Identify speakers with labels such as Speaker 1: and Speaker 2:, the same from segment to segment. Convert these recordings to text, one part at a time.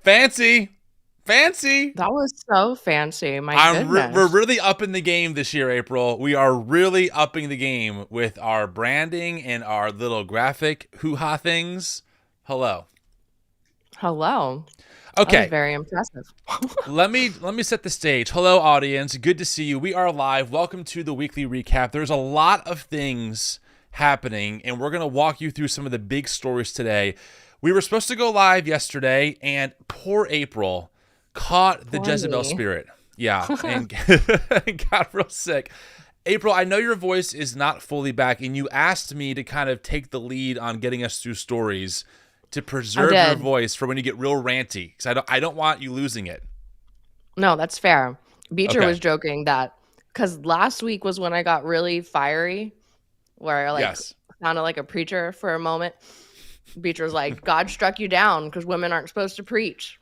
Speaker 1: Fancy. Fancy.
Speaker 2: That was so fancy. My goodness.
Speaker 1: We're really upping the game this year, April. We are really upping the game with our branding and our little graphic hoo-ha things. Hello.
Speaker 2: Hello. That was
Speaker 1: Okay,
Speaker 2: very impressive.
Speaker 1: let me set the stage. Hello, audience. Good to see you. We are live. Welcome to the weekly recap. There's a lot of things happening, and we're going to walk you through some of the big stories today. We were supposed to go live yesterday, and poor April caught the Jezebel spirit. Yeah, and got real sick. April, I know your voice is not fully back, and you asked me to kind of take the lead on getting us through stories to preserve your voice for when you get real ranty, because I don't want you losing it.
Speaker 2: No, that's fair. Beecher was joking that because last week was when I got really fiery, where I sounded like a preacher for a moment. Beecher was like, God struck you down because women aren't supposed to preach.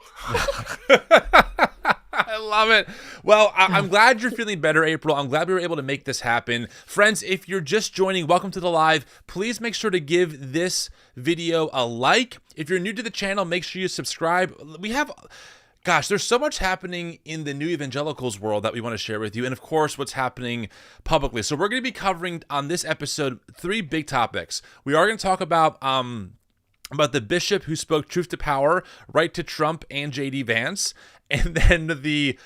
Speaker 1: I love it. Well, I'm glad you're feeling better, April. I'm glad we were able to make this happen. Friends, if you're just joining, welcome to the live. Please make sure to give this video a like. If you're new to the channel, make sure you subscribe. There's so much happening in the new evangelicals world that we want to share with you. And of course, what's happening publicly. So we're going to be covering on this episode 3 big topics. We are going to talk about the bishop who spoke truth to power, right to Trump and J.D. Vance, and then the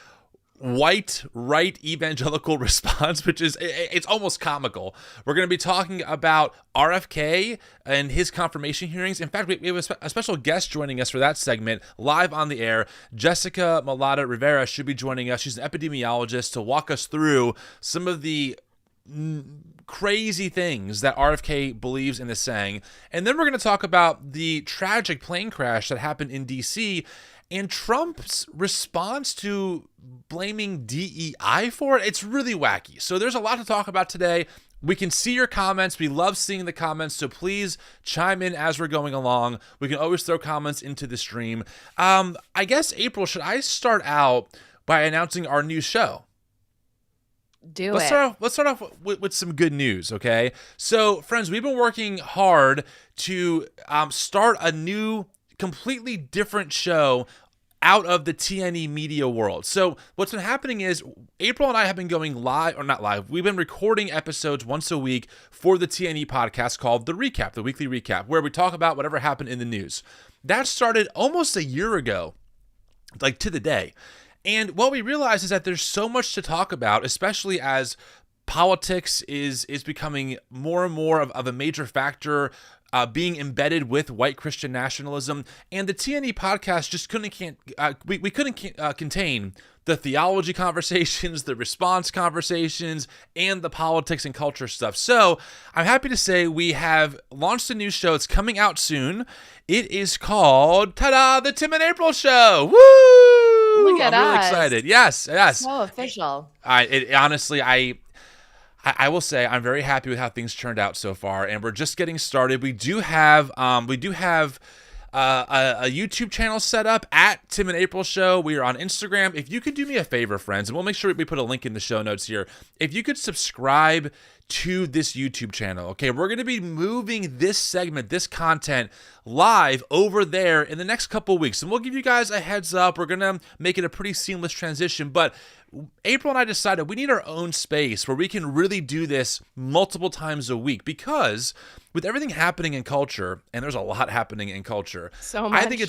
Speaker 1: white right evangelical response, which is, it's almost comical. We're going to be talking about RFK and his confirmation hearings. In fact, we have a special guest joining us for that segment live on the air. Jessica Malata Rivera should be joining us. She's an epidemiologist to walk us through some of the crazy things that RFK believes in is saying. And then we're going to talk about the tragic plane crash that happened in D.C. and Trump's response to blaming DEI for it. It's really wacky. So there's a lot to talk about today. We can see your comments. We love seeing the comments, so please chime in as we're going along. We can always throw comments into the stream. I guess, April, should I start out by announcing our new show? Let's start off with some good news, okay? So, friends, we've been working hard to start a new, completely different show out of the TNE media world. So what's been happening is April and I have been going live, or not live, we've been recording episodes once a week for the TNE podcast called The Recap, the weekly recap, where we talk about whatever happened in the news. That started almost a year ago, like to the day. And what we realize is that there's so much to talk about, especially as politics is becoming more and more of a major factor, being embedded with white Christian nationalism. And the TNE podcast just couldn't contain the theology conversations, the response conversations, and the politics and culture stuff. So I'm happy to say we have launched a new show. It's coming out soon. It is called, ta-da, The Tim and April Show. Woo!
Speaker 2: Look at us.
Speaker 1: I'm really excited. Yes.
Speaker 2: So official.
Speaker 1: Honestly, I will say I'm very happy with how things turned out so far, and we're just getting started. We do have a YouTube channel set up at Tim and April Show. We are on Instagram. If you could do me a favor, friends, and we'll make sure we put a link in the show notes here. If you could subscribe to this YouTube channel, okay? We're going to be moving this segment, this content, live over there in the next couple of weeks, and we'll give you guys a heads up. We're going to make it a pretty seamless transition, but April and I decided we need our own space where we can really do this multiple times a week, because with everything happening in culture, and there's a lot happening in culture,
Speaker 2: so much.
Speaker 1: I think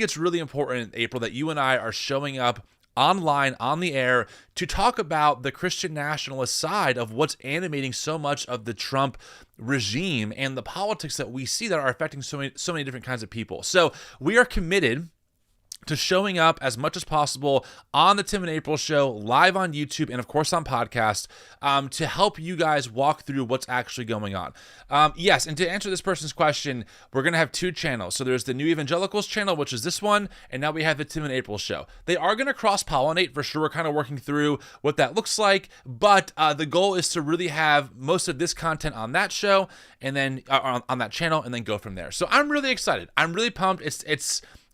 Speaker 1: it's really important, April, that you and I are showing up online on the air to talk about the Christian nationalist side of what's animating so much of the Trump regime and the politics that we see that are affecting so many different kinds of people. So we are committed to showing up as much as possible on the Tim and April Show, live on YouTube, and of course on podcast, to help you guys walk through what's actually going on. Yes, and to answer this person's question, we're going to have 2 channels. So there's the New Evangelicals channel, which is this one, and now we have the Tim and April Show. They are going to cross-pollinate for sure. We're kind of working through what that looks like, but the goal is to really have most of this content on that show, and then on that channel, and then go from there. So I'm really excited. I'm really pumped.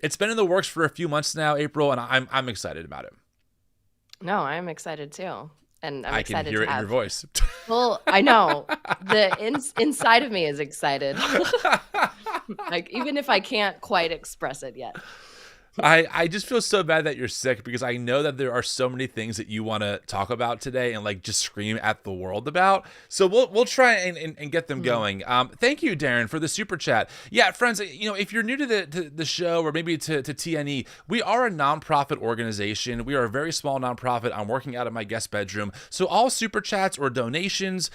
Speaker 1: It's been in the works for a few months now, April, and I'm excited about it.
Speaker 2: No, I'm excited too. And I'm excited
Speaker 1: can hear it in your voice.
Speaker 2: Well, I know. The inside of me is excited. Like, even if I can't quite express it yet.
Speaker 1: I just feel so bad that you're sick because I know that there are so many things that you want to talk about today and like just scream at the world about. So we'll try and get them going. Thank you, Darren, for the super chat. Yeah, friends, if you're new to the show or maybe to TNE, we are a nonprofit organization. We are a very small nonprofit. I'm working out of my guest bedroom. So all super chats or donations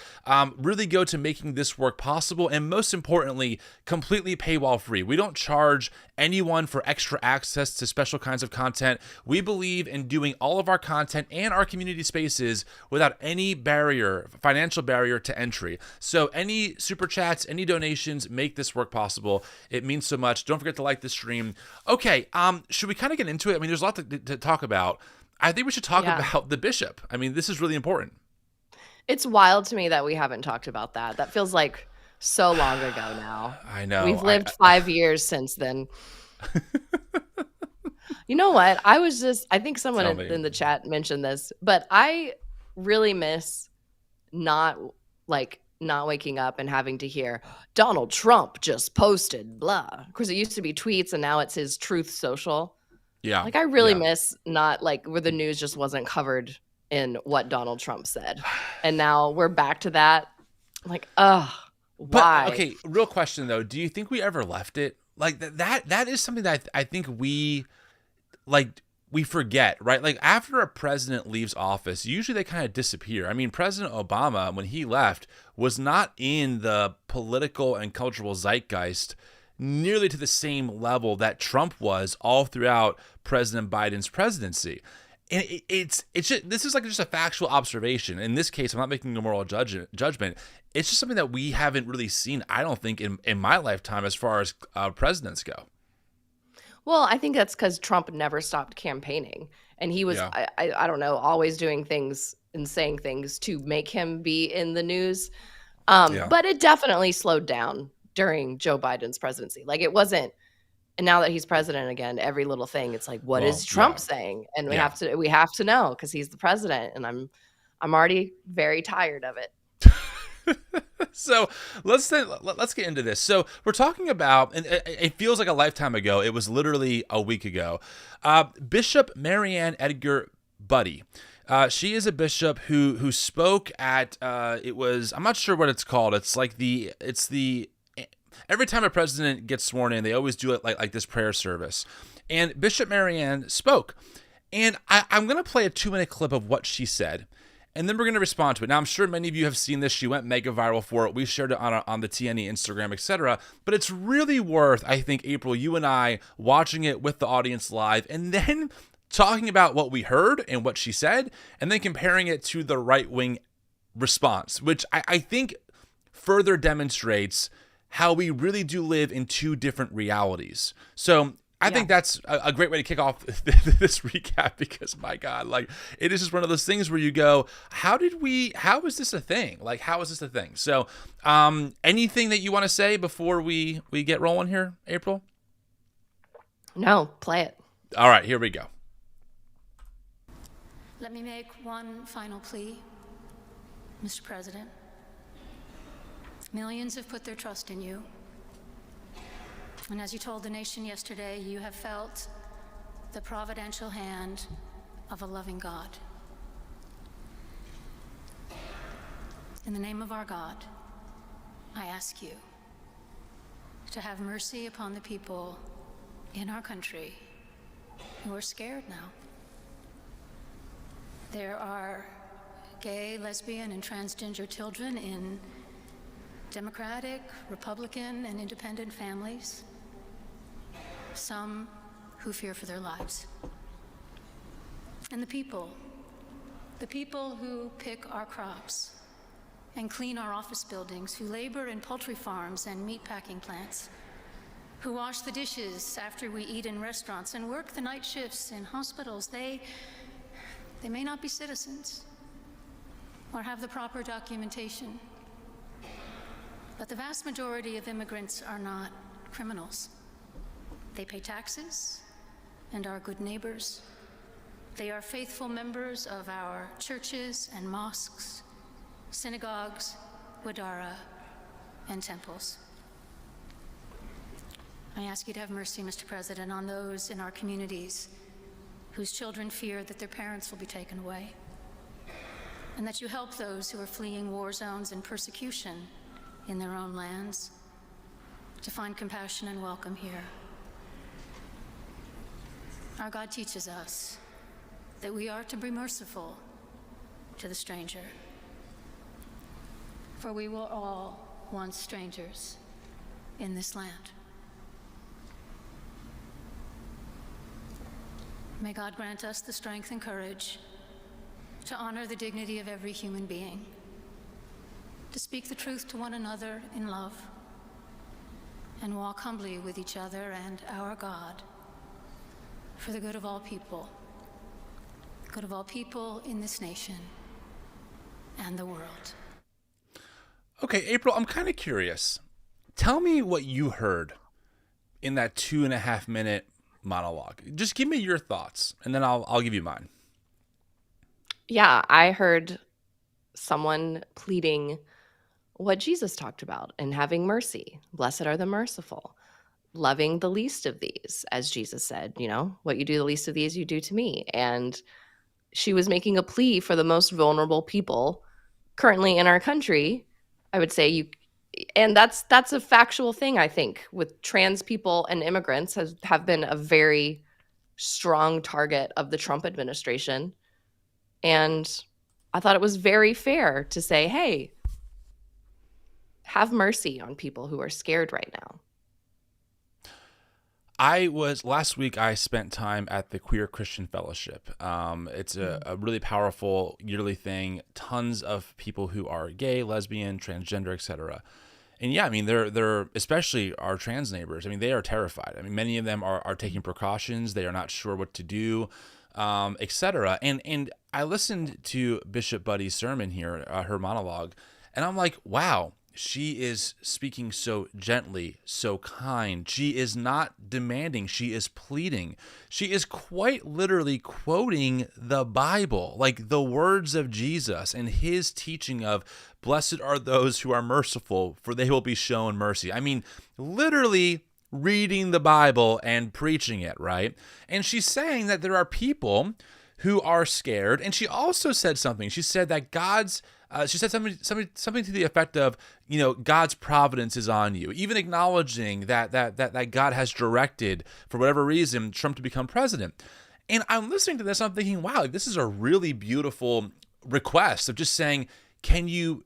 Speaker 1: really go to making this work possible, and most importantly, completely paywall free. We don't charge anyone for extra access to special kinds of content. We believe in doing all of our content and our community spaces without any financial barrier to entry. So any super chats, any donations make this work possible. It means so much. Don't forget to like the stream. Okay, should we kind of get into it? I mean, there's a lot to talk about. I think we should talk about the bishop. I mean, this is really important. It's
Speaker 2: wild to me that we haven't talked about that. That feels like so long ago now.
Speaker 1: I know.
Speaker 2: We've lived 5 years since then. You know what? I think someone in the chat mentioned this, but I really miss not waking up and having to hear Donald Trump just posted blah. Because it used to be tweets and now it's his Truth Social.
Speaker 1: Yeah.
Speaker 2: Like I really miss not like where the news just wasn't covered in what Donald Trump said. And now we're back to that. Like, why?
Speaker 1: But, okay, real question though. Do you think we ever left it? Like that is something that I think we forget, right? Like after a president leaves office, usually they kind of disappear. I mean, President Obama, when he left, was not in the political and cultural zeitgeist nearly to the same level that Trump was all throughout President Biden's presidency. And it's just, this is like just a factual observation. In this case, I'm not making a moral judgment. It's just something that we haven't really seen, I don't think, in my lifetime as far as presidents go.
Speaker 2: Well, I think that's because Trump never stopped campaigning. And he was, I don't know, always doing things and saying things to make him be in the news. But it definitely slowed down during Joe Biden's presidency. Like it wasn't. And now that he's president again, every little thing, it's like, what is Trump saying? And we have to know because he's the president. And I'm already very tired of it.
Speaker 1: So let's get into this. So we're talking about, and it feels like a lifetime ago. It was literally a week ago. Bishop Marianne Edgar Buddy. She is a bishop who spoke at I'm not sure what it's called. It's the every time a president gets sworn in, they always do it like this prayer service. And Bishop Marianne spoke. And I'm going to play a 2-minute clip of what she said. And then we're going to respond to it. Now, I'm sure many of you have seen this. She went mega viral for it. We shared it on the TNE Instagram, etc. But it's really worth, I think, April, you and I watching it with the audience live and then talking about what we heard and what she said and then comparing it to the right-wing response, which I think further demonstrates how we really do live in two different realities. So I think that's a great way to kick off this recap because, my God, like it is just one of those things where you go, how is this a thing? Like, how is this a thing? So anything that you want to say before we get rolling here, April?
Speaker 2: No, play it.
Speaker 1: All right, here we go.
Speaker 3: Let me make one final plea, Mr. President. Millions have put their trust in you. And as you told the nation yesterday, you have felt the providential hand of a loving God. In the name of our God, I ask you to have mercy upon the people in our country who are scared now. There are gay, lesbian, and transgender children in Democratic, Republican, and independent families. Some who fear for their lives. And the people who pick our crops and clean our office buildings, who labor in poultry farms and meatpacking plants, who wash the dishes after we eat in restaurants and work the night shifts in hospitals, they may not be citizens or have the proper documentation. But the vast majority of immigrants are not criminals. They pay taxes and are good neighbors. They are faithful members of our churches and mosques, synagogues, wadara, and temples. I ask you to have mercy, Mr. President, on those in our communities whose children fear that their parents will be taken away, and that you help those who are fleeing war zones and persecution in their own lands to find compassion and welcome here. Our God teaches us that we are to be merciful to the stranger, for we were all once strangers in this land. May God grant us the strength and courage to honor the dignity of every human being, to speak the truth to one another in love, and walk humbly with each other and our God for the good of all people in this nation and the world.
Speaker 1: Okay, April, I'm kind of curious. Tell me what you heard in that 2.5 minute monologue. Just give me your thoughts, and then I'll give you mine.
Speaker 2: Yeah, I heard someone pleading what Jesus talked about and having mercy. Blessed are the merciful. Loving the least of these, as Jesus said, what you do the least of these, you do to me. And she was making a plea for the most vulnerable people currently in our country. I would say and that's a factual thing, I think, with trans people and immigrants have been a very strong target of the Trump administration. And I thought it was very fair to say, hey, have mercy on people who are scared right now.
Speaker 1: Last week I spent time at the Queer Christian Fellowship. It's a really powerful yearly thing. Tons of people who are gay, lesbian, transgender, etc. And yeah, I mean, they're especially our trans neighbors. I mean, they are terrified. I mean, many of them are taking precautions. They are not sure what to do, etc. And I listened to Bishop Buddy's sermon here, her monologue, and I'm like, wow. She is speaking so gently, so kind. She is not demanding. She is pleading. She is quite literally quoting the Bible, like the words of Jesus and his teaching of blessed are those who are merciful, for they will be shown mercy. I mean, literally reading the Bible and preaching it, right? And she's saying that there are people who are scared. And she also said something. She said that she said something to the effect of, God's providence is on you, even acknowledging that God has directed, for whatever reason, Trump to become president. And I'm listening to this, I'm thinking, wow, this is a really beautiful request of just saying, can you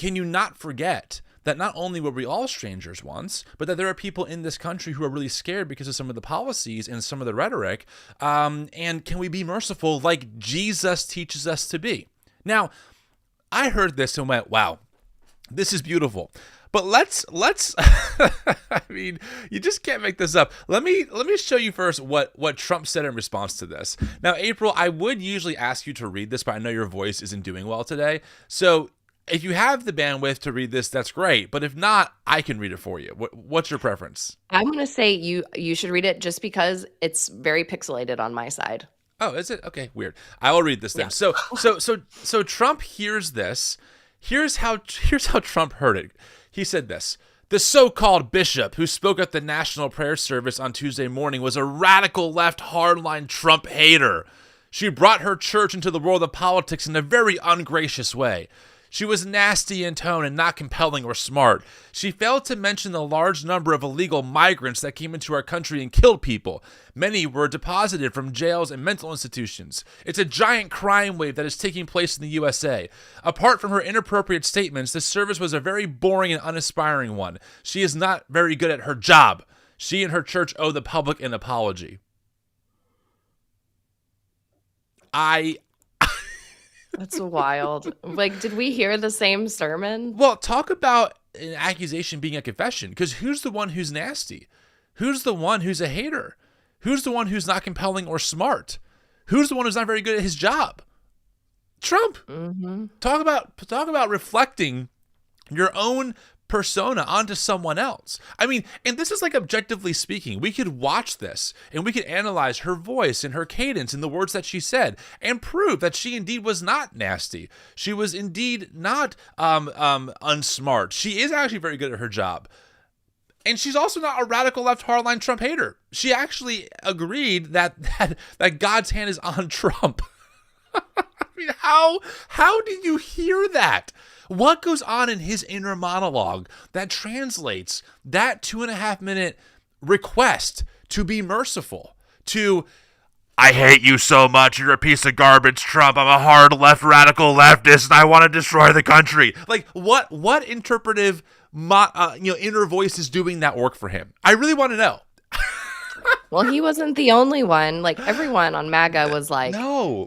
Speaker 1: not forget that not only were we all strangers once, but that there are people in this country who are really scared because of some of the policies and some of the rhetoric, and can we be merciful like Jesus teaches us to be? Now, I heard this and went, wow, this is beautiful. But let's I mean, you just can't make this up. Let me show you first what Trump said in response to this. Now, April, I would usually ask you to read this, but I know your voice isn't doing well today. So if you have the bandwidth to read this, that's great. But if not, I can read it for you. What's your preference?
Speaker 2: I'm going to say you should read it just because it's very pixelated on my side.
Speaker 1: Oh, is it? Okay, weird. I will read this then. Yeah. So Trump hears this. Here's how Trump heard it. He said this: the so-called bishop who spoke at the National Prayer Service on Tuesday morning was a radical left hardline Trump hater. She brought her church into the world of politics in a very ungracious way. She was nasty in tone and not compelling or smart. She failed to mention the large number of illegal migrants that came into our country and killed people. Many were deposited from jails and mental institutions. It's a giant crime wave that is taking place in the USA. Apart from her inappropriate statements, the service was a very boring and uninspiring one. She is not very good at her job. She and her church owe the public an apology.
Speaker 2: That's wild. Like, did we hear the same sermon?
Speaker 1: Well, talk about an accusation being a confession, because who's the one who's nasty? Who's the one who's a hater? Who's the one who's not compelling or smart? Who's the one who's not very good at his job? Trump. Mm-hmm. Talk about reflecting your own persona onto someone else. I mean, and this is like objectively speaking, we could watch this and we could analyze her voice and her cadence and the words that she said and prove that she indeed was not nasty. She was indeed not unsmart. She is actually very good at her job. And she's also not a radical left hardline Trump hater. She actually agreed that God's hand is on Trump. I mean, how did you hear that? What goes on in his inner monologue that translates that 2.5-minute request to be merciful to, I hate you so much, you're a piece of garbage, Trump, I'm a hard left radical leftist, and I want to destroy the country. Like, what interpretive inner voice is doing that work for him? I really want to know.
Speaker 2: Well, he wasn't the only one. Like, everyone on Maga was like,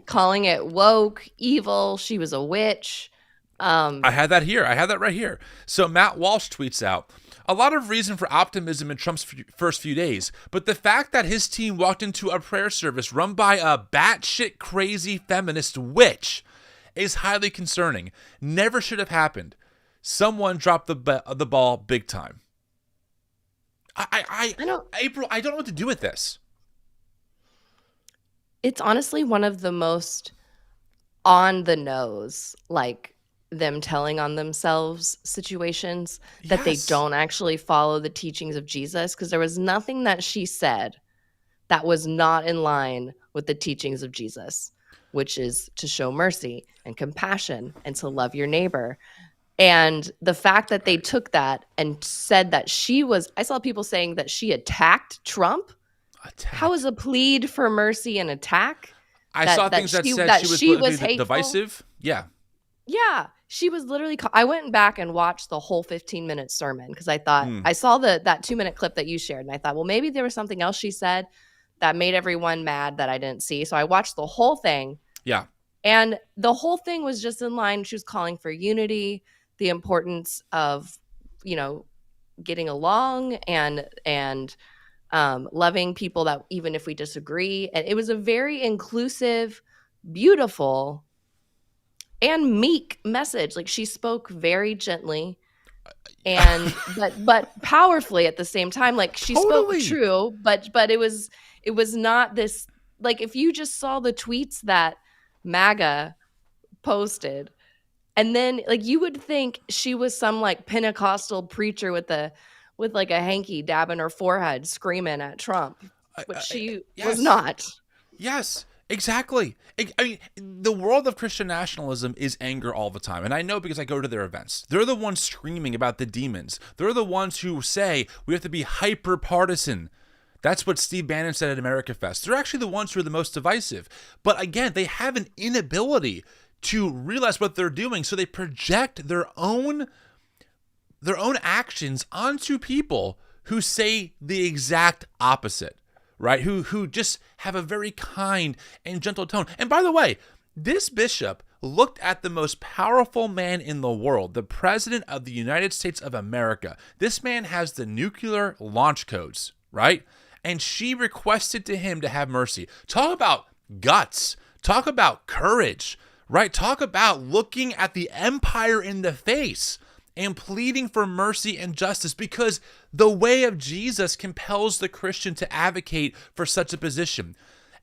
Speaker 2: calling it woke, evil, she was a witch.
Speaker 1: I had that here. I had that right here. So Matt Walsh tweets out, a lot of reason for optimism in Trump's first few days, but the fact that his team walked into a prayer service run by a batshit crazy feminist witch is highly concerning. Never should have happened. Someone dropped the ball big time. April, I don't know what to do with this.
Speaker 2: It's honestly one of the most on the nose, like, them telling on themselves situations that they don't actually follow the teachings of Jesus, because there was nothing that she said that was not in line with the teachings of Jesus, which is to show mercy and compassion and to love your neighbor. And the fact that they took that and said that I saw people saying that she attacked Trump. How is a plead for mercy an attack?
Speaker 1: I saw things that said she was divisive. Yeah.
Speaker 2: Yeah, she was literally. I went back and watched the whole 15-minute sermon because I thought I saw that 2-minute clip that you shared, and I thought, well, maybe there was something else she said that made everyone mad that I didn't see. So I watched the whole thing.
Speaker 1: Yeah,
Speaker 2: and the whole thing was just in line. She was calling for unity, the importance of, getting along and loving people that even if we disagree. And it was a very inclusive, beautiful, and meek message. Like, she spoke very gently and but powerfully at the same time. Like, she spoke true, but it was not this, like, if you just saw the tweets that Maga posted, and then, like, you would think she was some, like, Pentecostal preacher with like a hanky dabbing her forehead screaming at Trump, but she was not.
Speaker 1: Yes. Exactly. I mean, the world of Christian nationalism is anger all the time. And I know because I go to their events. They're the ones screaming about the demons. They're the ones who say we have to be hyper partisan. That's what Steve Bannon said at America Fest. They're actually the ones who are the most divisive. But again, they have an inability to realize what they're doing. So they project their own actions onto people who say the exact opposite. Right, who just have a very kind and gentle tone. And by the way, this bishop looked at the most powerful man in the world, the President of the United States of America. This man has the nuclear launch codes, right? And she requested to him to have mercy. Talk about guts. Talk about courage, right? Talk about looking at the empire in the face and pleading for mercy and justice, because the way of Jesus compels the Christian to advocate for such a position.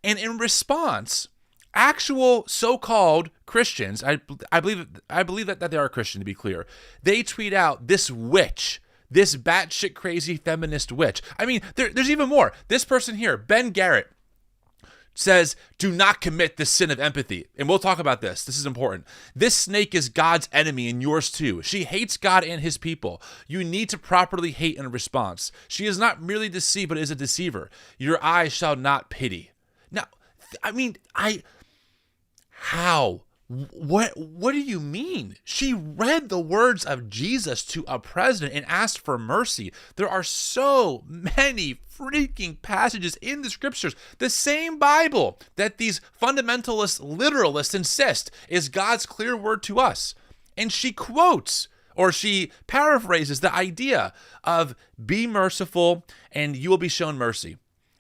Speaker 1: And in response, actual so-called Christians, I believe that they are Christian, to be clear, they tweet out this witch, this batshit crazy feminist witch. I mean, there's even more. This person here, Ben Garrett, says, do not commit the sin of empathy. And we'll talk about this. This is important. This snake is God's enemy and yours too. She hates God and his people. You need to properly hate in response. She is not merely deceived, but is a deceiver. Your eyes shall not pity. Now, I mean, how? What do you mean? She read the words of Jesus to a president and asked for mercy. There are so many freaking passages in the scriptures, the same Bible that these fundamentalist literalists insist is God's clear word to us. And she quotes, or she paraphrases the idea of be merciful and you will be shown mercy.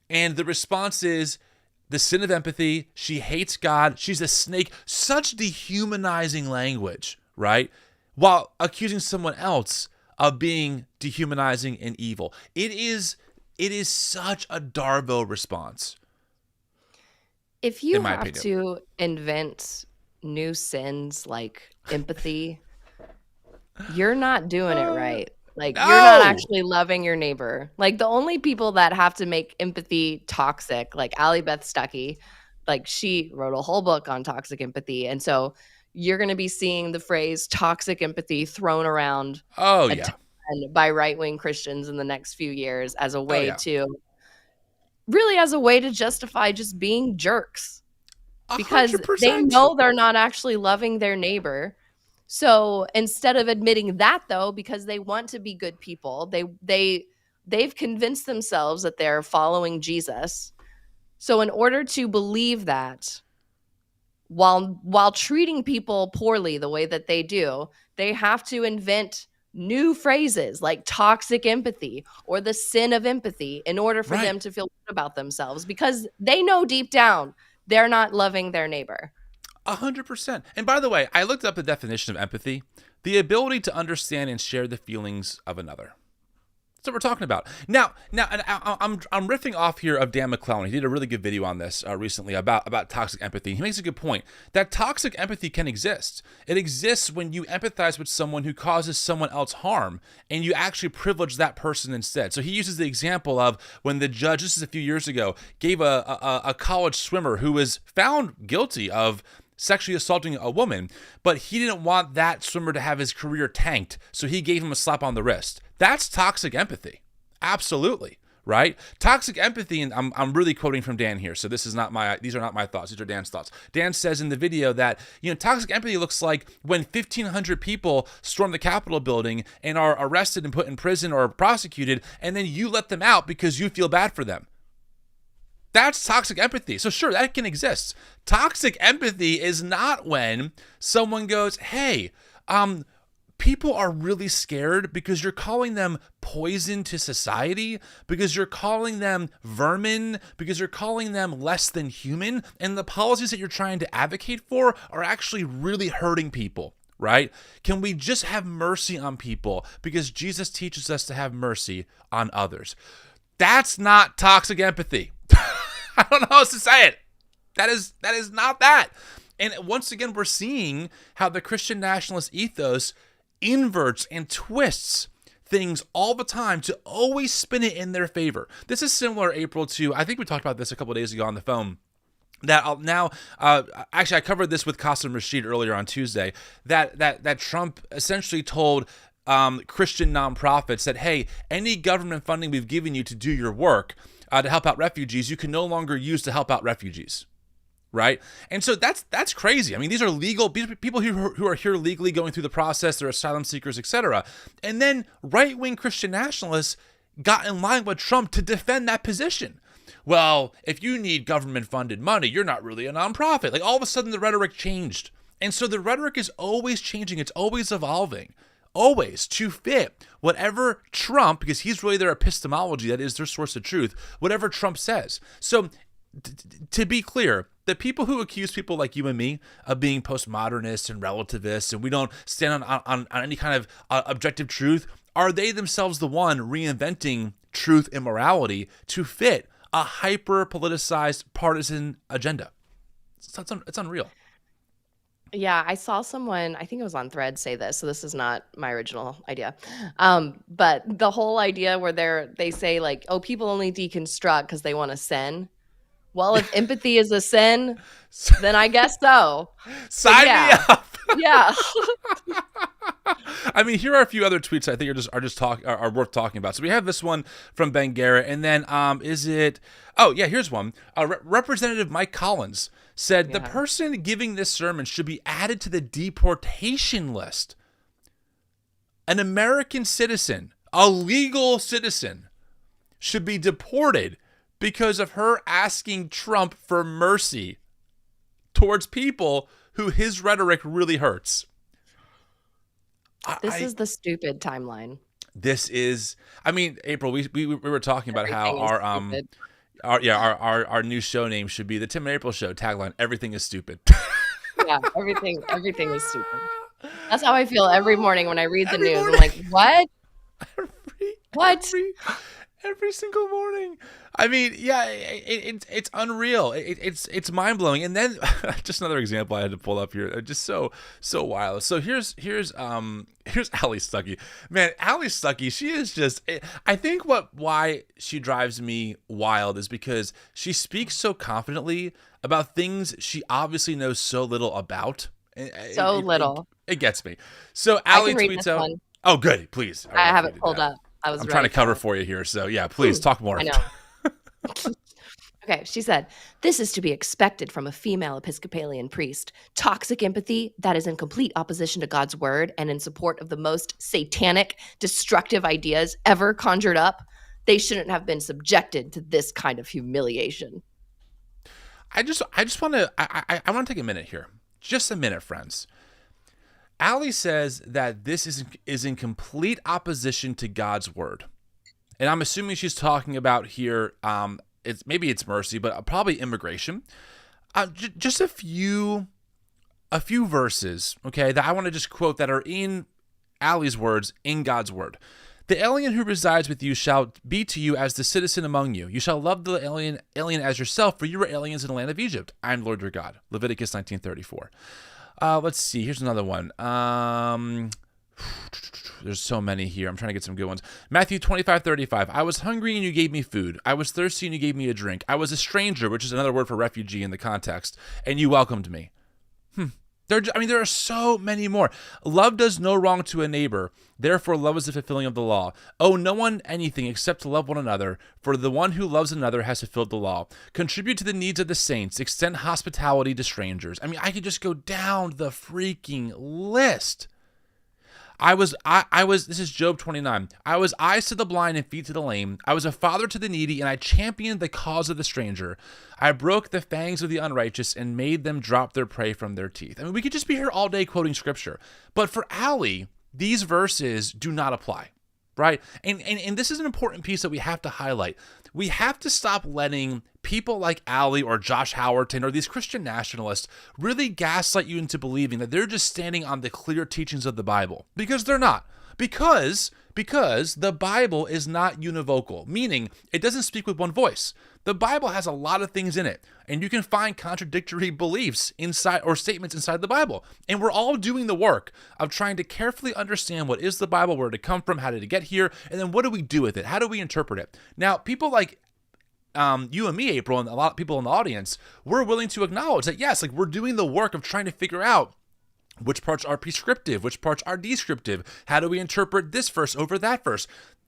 Speaker 1: And the response is, the sin of empathy, she hates God, she's a snake, such dehumanizing language, right? While accusing someone else of being dehumanizing and evil. It is such a Darvo response.
Speaker 2: If you have to invent new sins like empathy, you're not doing it right. Like,
Speaker 1: No.
Speaker 2: you're not actually loving your neighbor. Like, the only people that have to make empathy toxic, like Allie Beth Stuckey, like, she wrote a whole book on toxic empathy. And so you're going to be seeing the phrase toxic empathy thrown around
Speaker 1: Oh, yeah.
Speaker 2: by right-wing Christians in the next few years as a way
Speaker 1: Oh,
Speaker 2: to justify just being jerks. Because
Speaker 1: 100%.
Speaker 2: they know they're not actually loving their neighbor. So instead of admitting that, though, because they want to be good people, they've convinced themselves that they're following Jesus. So in order to believe that, while treating people poorly the way that they do, they have to invent new phrases like toxic empathy or the sin of empathy in order for them to feel good about themselves, because they know deep down they're not loving their neighbor.
Speaker 1: 100%. And by the way, I looked up the definition of empathy: the ability to understand and share the feelings of another. That's what we're talking about. Now, and I'm riffing off here of Dan McClellan. He did a really good video on this recently about toxic empathy. He makes a good point that toxic empathy can exist. It exists when you empathize with someone who causes someone else harm, and you actually privilege that person instead. So he uses the example of when the judge, this is a few years ago, gave a college swimmer who was found guilty of sexually assaulting a woman, but he didn't want that swimmer to have his career tanked, so he gave him a slap on the wrist. That's toxic empathy. Absolutely, right? Toxic empathy, and I'm really quoting from Dan here, so these are not my thoughts, these are Dan's thoughts. Dan says in the video that, toxic empathy looks like when 1,500 people storm the Capitol building and are arrested and put in prison or prosecuted, and then you let them out because you feel bad for them. That's toxic empathy. So sure, that can exist. Toxic empathy is not when someone goes, hey, people are really scared because you're calling them poison to society, because you're calling them vermin, because you're calling them less than human, and the policies that you're trying to advocate for are actually really hurting people, right? Can we just have mercy on people because Jesus teaches us to have mercy on others? That's not toxic empathy. I don't know how else to say it. That is not that. And once again, we're seeing how the Christian nationalist ethos inverts and twists things all the time to always spin it in their favor. This is similar, April, to, I think we talked about this a couple of days ago on the phone, that actually I covered this with Qasim Rashid earlier on Tuesday, that Trump essentially told Christian nonprofits that, hey, any government funding we've given you to do your work, to help out refugees, you can no longer use to help out refugees, right? And so that's crazy. I mean, these are legal people who are here legally going through the process. They're asylum seekers, etc. And then right-wing Christian nationalists got in line with Trump to defend that position. Well, if you need government-funded money, you're not really a nonprofit. Like, all of a sudden, the rhetoric changed. And so the rhetoric is always changing. It's always evolving. Always to fit whatever Trump, because he's really their epistemology, that is their source of truth, whatever Trump says. So to be clear, the people who accuse people like you and me of being postmodernists and relativists, and we don't stand on any kind of objective truth, are they themselves the one reinventing truth and morality to fit a hyper-politicized partisan agenda? It's unreal.
Speaker 2: Yeah, I saw someone, I think it was on Threads, say this, so this is not my original idea. But the whole idea where they say like, oh, people only deconstruct because they want to sin. Well, if empathy is a sin, then I guess so.
Speaker 1: Sign me up.
Speaker 2: Yeah.
Speaker 1: I mean, here are a few other tweets I think are worth talking about. So we have this one from Ben Garrett, and then here's one. Representative Mike Collins said the person giving this sermon should be added to the deportation list. An American citizen, a legal citizen, should be deported because of her asking Trump for mercy towards people who his rhetoric really hurts.
Speaker 2: This is the stupid timeline.
Speaker 1: This is, I mean, April, we were talking about how our new show name should be the Tim and April Show. Tagline: everything is stupid.
Speaker 2: Yeah, everything is stupid. That's how I feel every morning when I read the news. I'm like, what?
Speaker 1: Every single morning. I mean, yeah, it's unreal. It's mind blowing. And then just another example I had to pull up here. Just so wild. So here's Ali Stuckey. Man, Ali Stuckey, she is just. I think why she drives me wild is because she speaks so confidently about things she obviously knows so little about.
Speaker 2: So little.
Speaker 1: It gets me. So Ali tweets out.
Speaker 2: One.
Speaker 1: Oh, good. Please.
Speaker 2: I have it pulled up.
Speaker 1: I'm trying to cover for you here. So yeah, please talk more.
Speaker 2: I know. Okay, she said, "This is to be expected from a female Episcopalian priest. Toxic empathy that is in complete opposition to God's word and in support of the most satanic, destructive ideas ever conjured up. They shouldn't have been subjected to this kind of humiliation."
Speaker 1: I just want to take a minute here. Just a minute, friends. Ali says that this is in complete opposition to God's word. And I'm assuming she's talking about here, it's mercy, but probably immigration. Just a few verses, okay, that I want to just quote that are in Ali's words, in God's word. "The alien who resides with you shall be to you as the citizen among you. You shall love the alien as yourself, for you were aliens in the land of Egypt. I am Lord your God." Leviticus 19:34. Let's see. Here's another one. There's so many here. I'm trying to get some good ones. Matthew 25:35. "I was hungry and you gave me food. I was thirsty and you gave me a drink. I was a stranger," which is another word for refugee in the context, "and you welcomed me." There are so many more. "Love does no wrong to a neighbor. Therefore, love is the fulfilling of the law. Owe no one anything except to love one another. For the one who loves another has fulfilled the law. Contribute to the needs of the saints. Extend hospitality to strangers." I mean, I could just go down the freaking list. This is Job 29. "I was eyes to the blind and feet to the lame. I was a father to the needy, and I championed the cause of the stranger. I broke the fangs of the unrighteous and made them drop their prey from their teeth." I mean, we could just be here all day quoting scripture. But for Ali, these verses do not apply, right? And this is an important piece that we have to highlight. We have to stop letting people like Ali or Josh Howerton or these Christian nationalists really gaslight you into believing that they're just standing on the clear teachings of the Bible, because they're not. Because the Bible is not univocal, meaning it doesn't speak with one voice. The Bible has a lot of things in it, and you can find contradictory beliefs inside or statements inside the Bible. And we're all doing the work of trying to carefully understand what is the Bible, where did it come from, how did it get here, and then what do we do with it? How do we interpret it? Now, people like you and me, April, and a lot of people in the audience, we're willing to acknowledge that, yes, like we're doing the work of trying to figure out which parts are prescriptive, which parts are descriptive. How do we interpret this verse over that verse?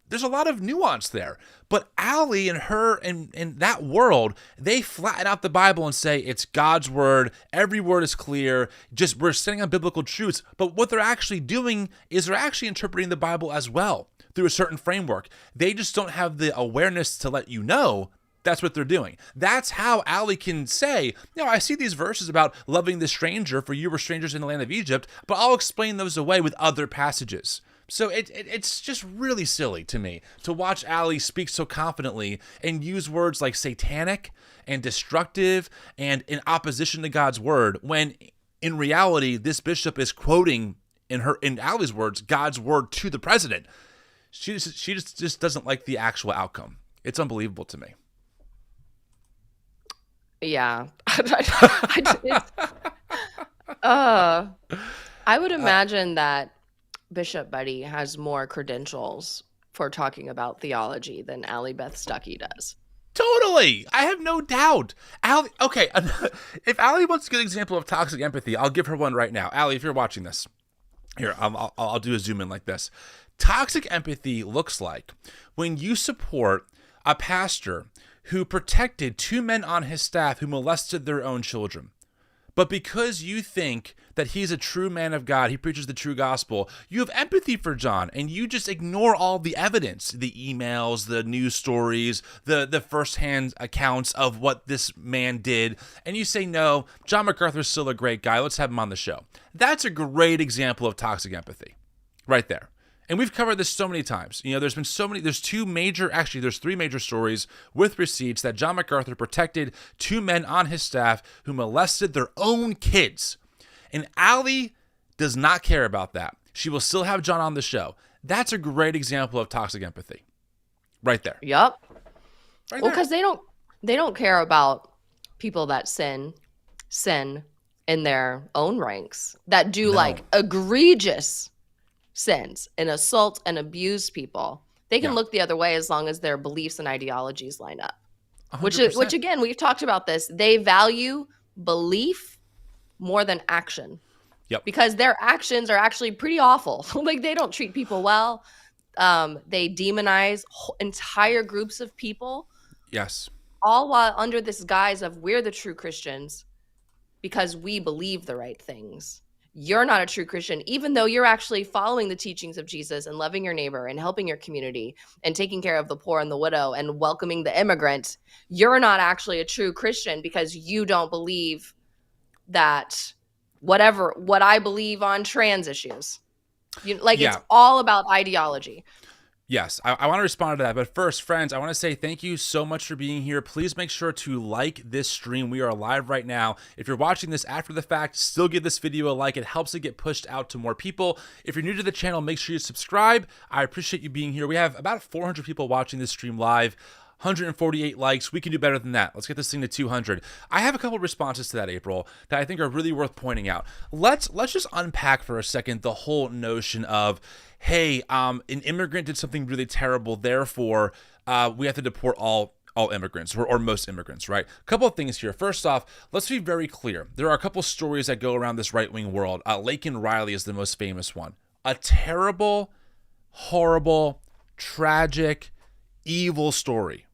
Speaker 1: There's a lot of nuance there. But Ali and her and that world, they flatten out the Bible and say it's God's word. Every word is clear. Just we're standing on biblical truths. But what they're actually doing is they're actually interpreting the Bible as well through a certain framework. They just don't have the awareness to let you know that's what they're doing. That's how Ali can say, I see these verses about loving the stranger, for you were strangers in the land of Egypt, but I'll explain those away with other passages. So it's just really silly to me to watch Ali speak so confidently and use words like satanic and destructive and in opposition to God's word, when in reality, this bishop is quoting, in Ali's words, God's word to the president. She just doesn't like the actual outcome. It's unbelievable to me.
Speaker 2: Yeah. I would imagine that Bishop Buddy has more credentials for talking about theology than Ali Beth Stuckey does.
Speaker 1: Totally. I have no doubt. Ali, okay, if Ali wants a good example of toxic empathy, I'll give her one right now. Ali, if you're watching this, here, I'll do a zoom in like this. Toxic empathy looks like when you support a pastor who protected two men on his staff who molested their own children. But because you think that he's a true man of God, he preaches the true gospel, you have empathy for John, and you just ignore all the evidence, the emails, the news stories, the firsthand accounts of what this man did, and you say, no, John MacArthur's still a great guy, let's have him on the show. That's a great example of toxic empathy, right there. And we've covered this so many times. There's three major stories with receipts that John MacArthur protected two men on his staff who molested their own kids. And Ali does not care about that. She will still have John on the show. That's a great example of toxic empathy. Right there.
Speaker 2: Yep.
Speaker 1: Right
Speaker 2: Well,
Speaker 1: there.
Speaker 2: because they don't care about people that sin in their own ranks, that do like egregious sins and assault and abuse people. They can look the other way as long as their beliefs and ideologies line up.
Speaker 1: 100%.
Speaker 2: Which again, we've talked about this. They value belief more than action.
Speaker 1: Yep.
Speaker 2: Because their actions are actually pretty awful. Like, they don't treat people well. They demonize entire groups of people.
Speaker 1: Yes.
Speaker 2: All while under this guise of we're the true Christians because we believe the right things. You're not a true Christian, even though you're actually following the teachings of Jesus and loving your neighbor and helping your community and taking care of the poor and the widow and welcoming the immigrant. You're not actually a true Christian because you don't believe that what I believe on trans issues. It's all about ideology.
Speaker 1: Yes, I want to respond to that. But first, friends, I want to say thank you so much for being here. Please make sure to like this stream. We are live right now. If you're watching this after the fact, still give this video a like. It helps it get pushed out to more people. If you're new to the channel, make sure you subscribe. I appreciate you being here. We have about 400 people watching this stream live. 148 likes. We can do better than that. Let's get this thing to 200. I have a couple of responses to that, April, that I think are really worth pointing out. Let's just unpack for a second the whole notion of, hey, an immigrant did something really terrible, therefore we have to deport all immigrants or most immigrants, right? A couple of things here. First off, let's be very clear. There are a couple stories that go around this right-wing world. Laken Riley is the most famous one. A terrible, horrible, tragic, evil story.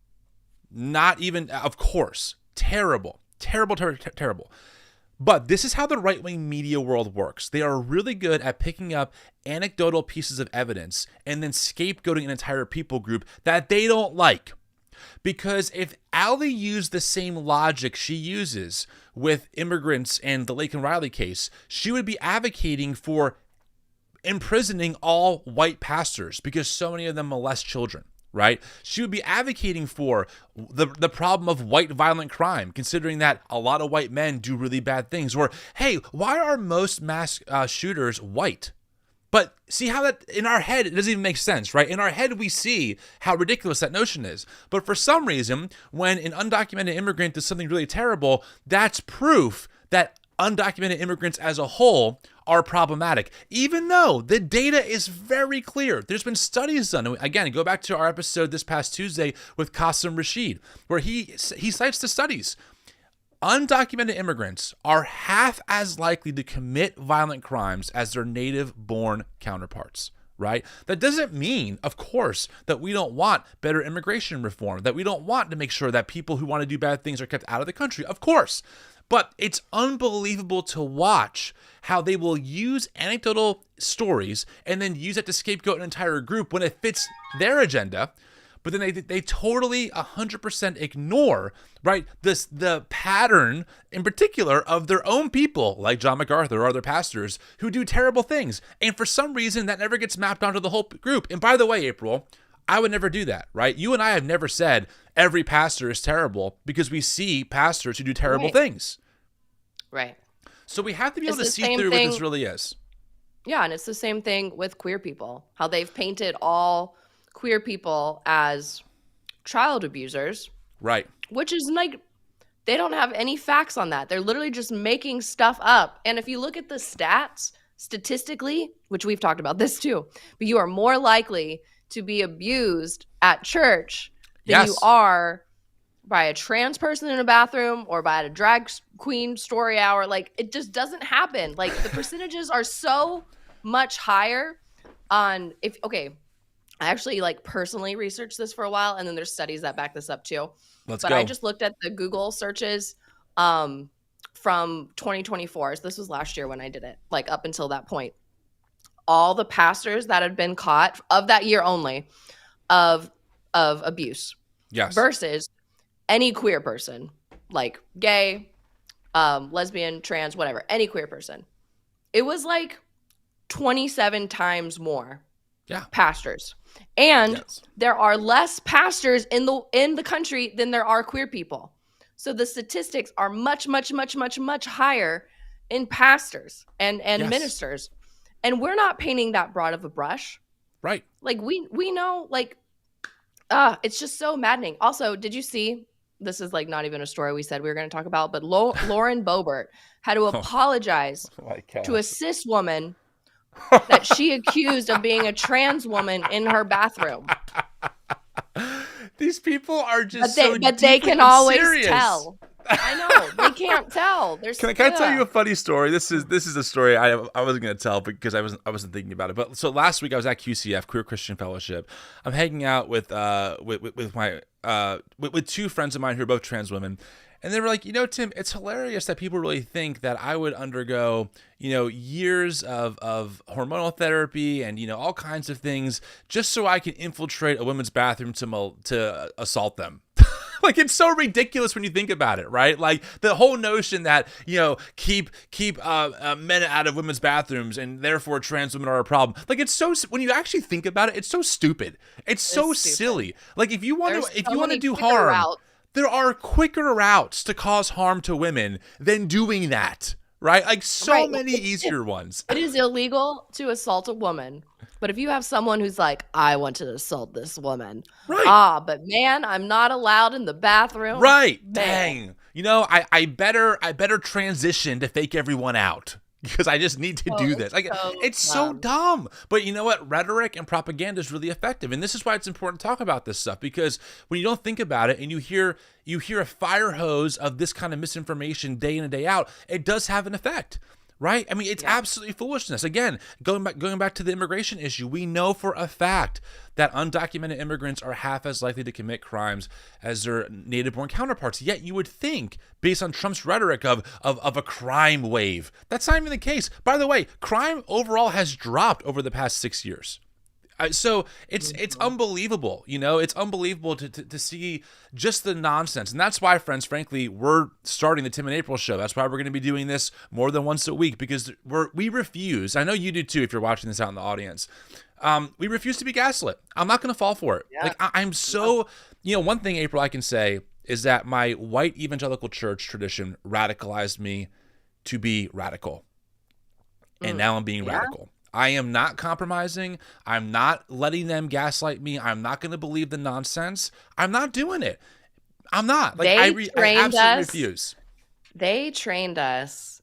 Speaker 1: Not even, of course, terrible. But this is how the right-wing media world works. They are really good at picking up anecdotal pieces of evidence and then scapegoating an entire people group that they don't like. Because if Allie used the same logic she uses with immigrants and the Laken Riley case, she would be advocating for imprisoning all white pastors because so many of them molest children. Right? She would be advocating for the problem of white violent crime, considering that a lot of white men do really bad things. Or, hey, why are most mass shooters white? But see how that, in our head, it doesn't even make sense, right? In our head, we see how ridiculous that notion is. But for some reason, when an undocumented immigrant does something really terrible, that's proof that undocumented immigrants as a whole are problematic, even though the data is very clear. There's been studies done. Again, go back to our episode this past Tuesday with Qasim Rashid, where he cites the studies. Undocumented immigrants are half as likely to commit violent crimes as their native-born counterparts. Right? That doesn't mean, of course, that we don't want better immigration reform, that we don't want to make sure that people who want to do bad things are kept out of the country. Of course. But it's unbelievable to watch how they will use anecdotal stories and then use it to scapegoat an entire group when it fits their agenda. But then they totally 100% ignore, right, the pattern in particular of their own people, like John MacArthur or other pastors who do terrible things. And for some reason, that never gets mapped onto the whole group. And by the way, April, I would never do that, right? You and I have never said every pastor is terrible because we see pastors who do terrible things.
Speaker 2: Right.
Speaker 1: So we have to be able to see through what this really is.
Speaker 2: Yeah, and it's the same thing with queer people, how they've painted all queer people as child abusers.
Speaker 1: Right.
Speaker 2: Which is like, they don't have any facts on that. They're literally just making stuff up. And if you look at the stats, statistically, which we've talked about this too, but you are more likely to be abused at church than you are by a trans person in a bathroom or by a drag queen story hour. Like, it just doesn't happen. Like, the percentages are so much higher on I actually personally researched this for a while, and then there's studies that back this up too. But I just looked at the Google searches from 2024. So this was last year when I did it, up until that point. All the pastors that had been caught of that year only of abuse.
Speaker 1: Yes.
Speaker 2: Versus any queer person, like gay, lesbian, trans, whatever, any queer person. It was 27 times more pastors. And there are less pastors in the country than there are queer people. So the statistics are much, much, much, much, much higher in pastors and ministers. And we're not painting that broad of a brush.
Speaker 1: Right.
Speaker 2: We know, It's just so maddening. Also, did you see, this is like not even a story we said we were going to talk about, but Lauren Boebert had to apologize to a cis woman that she accused of being a trans woman in her bathroom.
Speaker 1: These people are just
Speaker 2: but they can always tell. I know, they can't tell.
Speaker 1: Can I tell you a funny story? This is a story I wasn't going to tell because I wasn't thinking about it. But so last week I was at QCF, Queer Christian Fellowship. I'm hanging out with my with two friends of mine who are both trans women. And they were like, Tim, it's hilarious that people really think that I would undergo, years of hormonal therapy and, all kinds of things just so I can infiltrate a women's bathroom to assault them. Like, it's so ridiculous when you think about it, right? Like, the whole notion that, keep men out of women's bathrooms and therefore trans women are a problem. Like, it's so, when you actually think about it, it's so stupid. It's so silly. Like, if you want to do harm, there are quicker routes to cause harm to women than doing that, right? Like, many easier ones.
Speaker 2: It is illegal to assault a woman. But if you have someone who's like, I want to assault this woman. Right. But man, I'm not allowed in the bathroom.
Speaker 1: Right. Man. Dang. I better transition to fake everyone out because I just need to do this. Like, it's so dumb. But you know what? Rhetoric and propaganda is really effective. And this is why it's important to talk about this stuff, because when you don't think about it and you hear a fire hose of this kind of misinformation day in and day out, it does have an effect. Right? I mean, it's absolutely foolishness. Again, going back to the immigration issue, we know for a fact that undocumented immigrants are half as likely to commit crimes as their native-born counterparts. Yet you would think, based on Trump's rhetoric of a crime wave, that's not even the case. By the way, crime overall has dropped over the past 6 years. So it's unbelievable, it's unbelievable to see just the nonsense. And that's why, friends, frankly, we're starting the Tim and April show. That's why we're going to be doing this more than once a week, because we refuse. I know you do too if you're watching this out in the audience. We refuse to be gaslit. I'm not going to fall for it. Yeah. Like, I'm so, one thing, April, I can say is that my white evangelical church tradition radicalized me to be radical. And now I'm being radical. I am not compromising. I'm not letting them gaslight me. I'm not going to believe the nonsense. I'm not doing it. I'm not. Like, I absolutely refuse.
Speaker 2: They trained us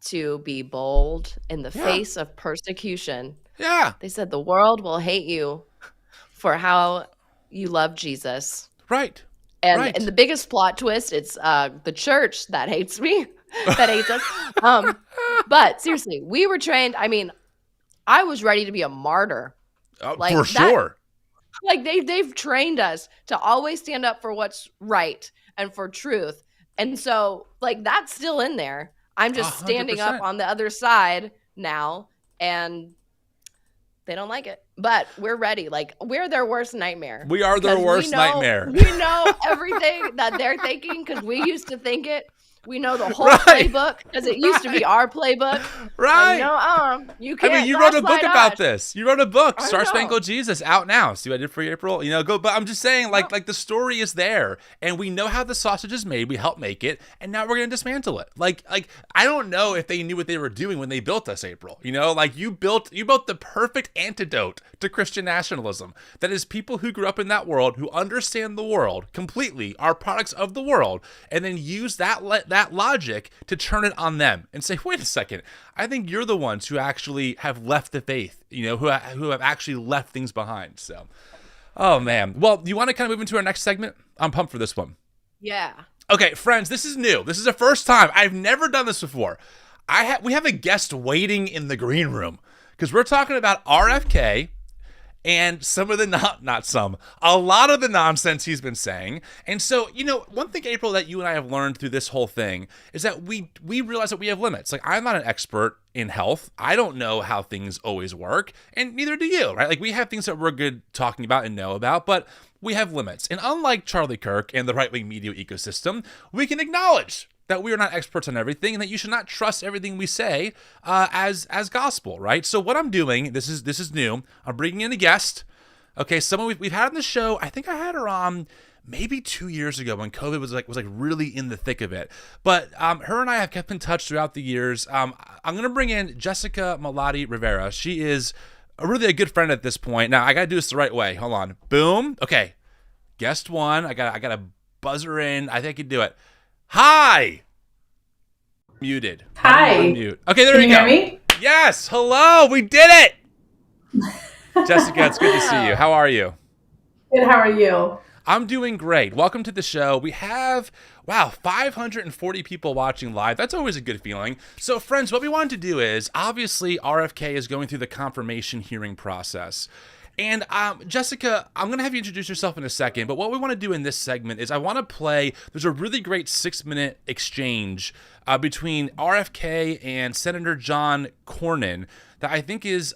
Speaker 2: to be bold in the face of persecution.
Speaker 1: Yeah.
Speaker 2: They said the world will hate you for how you love Jesus.
Speaker 1: Right.
Speaker 2: And the biggest plot twist, it's the church that hates me, that hates us. But seriously, we were trained. I mean, I was ready to be a martyr.
Speaker 1: For sure.
Speaker 2: Like, they've trained us to always stand up for what's right and for truth. And so, like, that's still in there. I'm just 100%. Standing up on the other side now, and they don't like it. But we're ready. Like, we're their worst nightmare.
Speaker 1: We are their worst nightmare.
Speaker 2: We know everything that they're thinking because we used to think it. We know the whole playbook because it used to be our playbook.
Speaker 1: Right.
Speaker 2: You can't.
Speaker 1: I mean, you wrote a book about this. You wrote a book, Star Spangled Jesus, out now. See what I did for you, April? But I'm just saying, like the story is there, and we know how the sausage is made. We helped make it, and now we're going to dismantle it. Like I don't know if they knew what they were doing when they built us, April. Like you built the perfect antidote to Christian nationalism. That is people who grew up in that world, who understand the world completely, are products of the world, and then use that logic to turn it on them and say, wait a second, I think you're the ones who actually have left the faith, who have actually left things behind. So, oh man. Well, you want to kind of move into our next segment? I'm pumped for this one.
Speaker 2: Yeah.
Speaker 1: Okay, friends, this is new. This is the first time. I've never done this before. We have a guest waiting in the green room because we're talking about RFK and some of the a lot of the nonsense he's been saying. And so, one thing, April, that you and I have learned through this whole thing is that we realize that we have limits. Like, I'm not an expert in health. I don't know how things always work, and neither do you, right? Like, we have things that we're good talking about and know about, but we have limits. And unlike Charlie Kirk and the right-wing media ecosystem, we can acknowledge that we are not experts on everything, and that you should not trust everything we say as gospel, right? So what I'm doing, this is new. I'm bringing in a guest. Okay, someone we've had on the show. I think I had her on maybe 2 years ago when COVID was really in the thick of it. But her and I have kept in touch throughout the years. I'm gonna bring in Jessica Malati Rivera. She is really a good friend at this point. Now I gotta do this the right way. Hold on. Boom. Okay. Guest one. I got a buzzer in. I think I can do it. Hi. Muted.
Speaker 4: Hi.
Speaker 1: Mute. Okay, there you go.
Speaker 4: Can you hear me?
Speaker 1: Yes. Hello. We did it. Jessica, it's good to see you. How are you?
Speaker 4: Good. How are you?
Speaker 1: I'm doing great. Welcome to the show. We have, 540 people watching live. That's always a good feeling. So, friends, what we wanted to do is, obviously, RFK is going through the confirmation hearing process. And Jessica, I'm going to have you introduce yourself in a second, but what we want to do in this segment is I want to play, there's a really great 6-minute exchange between RFK and Senator John Cornyn that I think is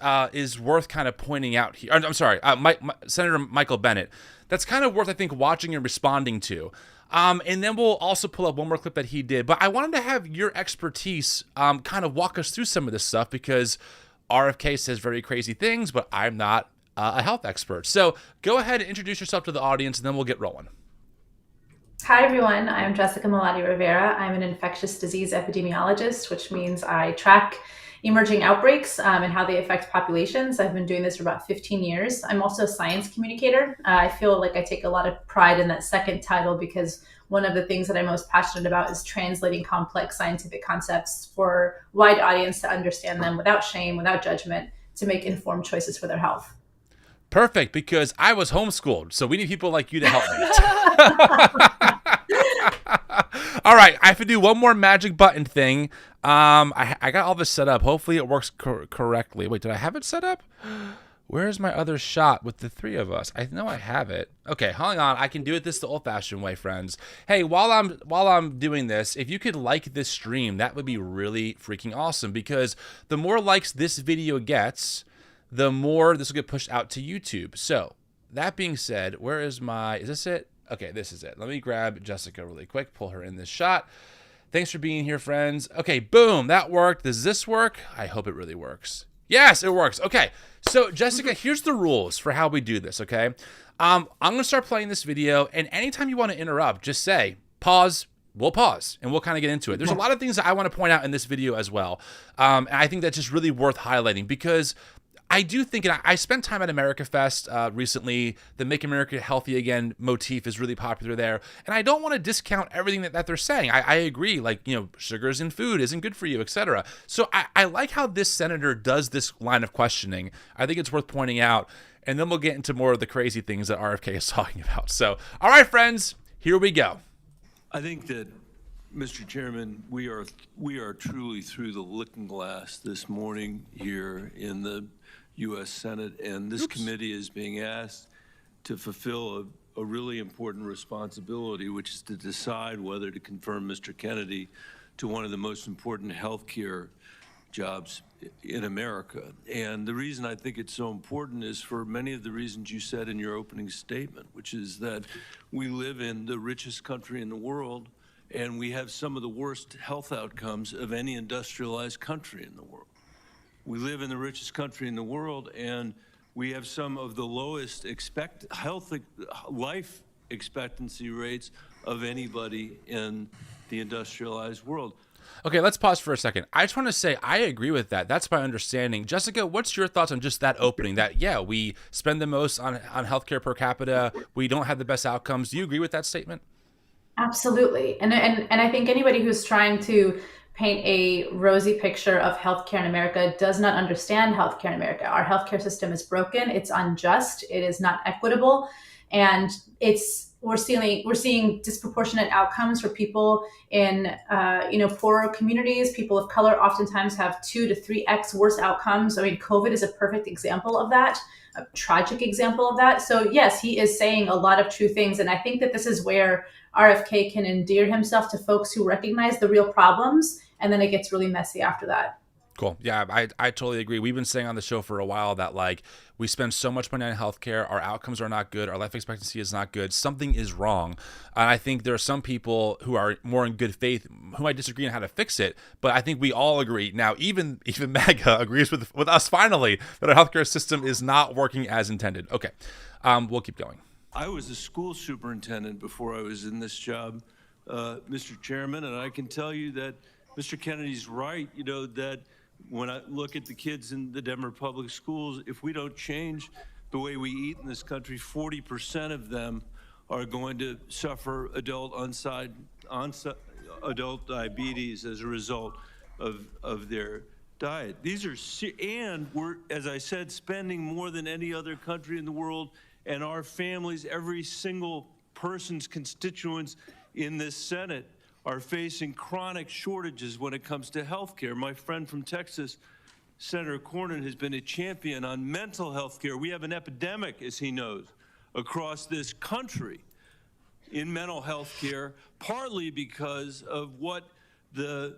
Speaker 1: worth kind of pointing out here. I'm sorry, Senator Michael Bennet. That's kind of worth, I think, watching and responding to. And then we'll also pull up one more clip that he did. But I wanted to have your expertise kind of walk us through some of this stuff because RFK says very crazy things, but I'm not a health expert. So go ahead and introduce yourself to the audience, and then we'll get rolling.
Speaker 4: Hi, everyone. I'm Jessica Malati Rivera. I'm an infectious disease epidemiologist, which means I track emerging outbreaks and how they affect populations. I've been doing this for about 15 years. I'm also a science communicator. I feel like I take a lot of pride in that second title because one of the things that I'm most passionate about is translating complex scientific concepts for a wide audience to understand them without shame, without judgment, to make informed choices for their health.
Speaker 1: Perfect, because I was homeschooled, so we need people like you to help me. All right, I have to do one more magic button thing. I got all this set up. Hopefully it works correctly. Wait, did I have it set up? Where's my other shot with the three of us? I know I have it. Okay, hang on. I can do it the old-fashioned way, friends. Hey, while I'm doing this, if you could like this stream, that would be really freaking awesome, because the more likes this video gets, the more this will get pushed out to YouTube. So that being said, is this it? Okay, this is it. Let me grab Jessica really quick, pull her in this shot. Thanks for being here, friends. Okay, boom, that worked. Does this work? I hope it really works. Yes, it works. Okay, so Jessica, here's the rules for how we do this, okay? I'm gonna start playing this video, and anytime you wanna interrupt, just say, pause, we'll pause, and we'll kind of get into it. There's a lot of things that I wanna point out in this video as well. And I think that's just really worth highlighting because I do think, and I spent time at America Fest recently. The Make America Healthy Again motif is really popular there. And I don't want to discount everything that they're saying. I agree, like, sugars in food isn't good for you, etc. So I like how this senator does this line of questioning. I think it's worth pointing out. And then we'll get into more of the crazy things that RFK is talking about. So, all right, friends, here we go.
Speaker 5: I think that, Mr. Chairman, we are truly through the looking glass this morning here in the U.S. Senate, and this committee is being asked to fulfill a really important responsibility, which is to decide whether to confirm Mr. Kennedy to one of the most important health care jobs in America. And the reason I think it's so important is for many of the reasons you said in your opening statement, which is that we live in the richest country in the world, and we have some of the worst health outcomes of any industrialized country in the world. We live in the richest country in the world, and we have some of the lowest life expectancy rates of anybody in the industrialized world.
Speaker 1: Okay, let's pause for a second. I just want to say I agree with that. That's my understanding. Jessica, what's your thoughts on just that opening? That, yeah, we spend the most on healthcare per capita. We don't have the best outcomes. Do you agree with that statement?
Speaker 4: Absolutely. And I think anybody who's trying to paint a rosy picture of healthcare in America does not understand healthcare in America. Our healthcare system is broken. It's unjust. It is not equitable. And we're seeing disproportionate outcomes for people in poorer communities. People of color oftentimes have 2 to 3x worse outcomes. I mean, COVID is a perfect example of that, a tragic example of that. So yes, he is saying a lot of true things. And I think that this is where RFK can endear himself to folks who recognize the real problems, and then it gets really messy after that.
Speaker 1: Cool. Yeah, I totally agree. We've been saying on the show for a while that, like, we spend so much money on healthcare, our outcomes are not good, our life expectancy is not good, something is wrong. And I think there are some people who are more in good faith who might disagree on how to fix it, but I think we all agree now, even Maga agrees with us finally, that our healthcare system is not working as intended. Okay, we'll keep going.
Speaker 5: I was a school superintendent before I was in this job, Mr. Chairman, and I can tell you that Mr. Kennedy's right, that when I look at the kids in the Denver public schools, if we don't change the way we eat in this country, 40% of them are going to suffer adult adult diabetes as a result of their diet. These are, and we're, as I said, spending more than any other country in the world, and our families, every single person's constituents in this Senate are facing chronic shortages when it comes to health care. My friend from Texas, Senator Cornyn, has been a champion on mental health care. We have an epidemic, as he knows, across this country in mental health care, partly because of what the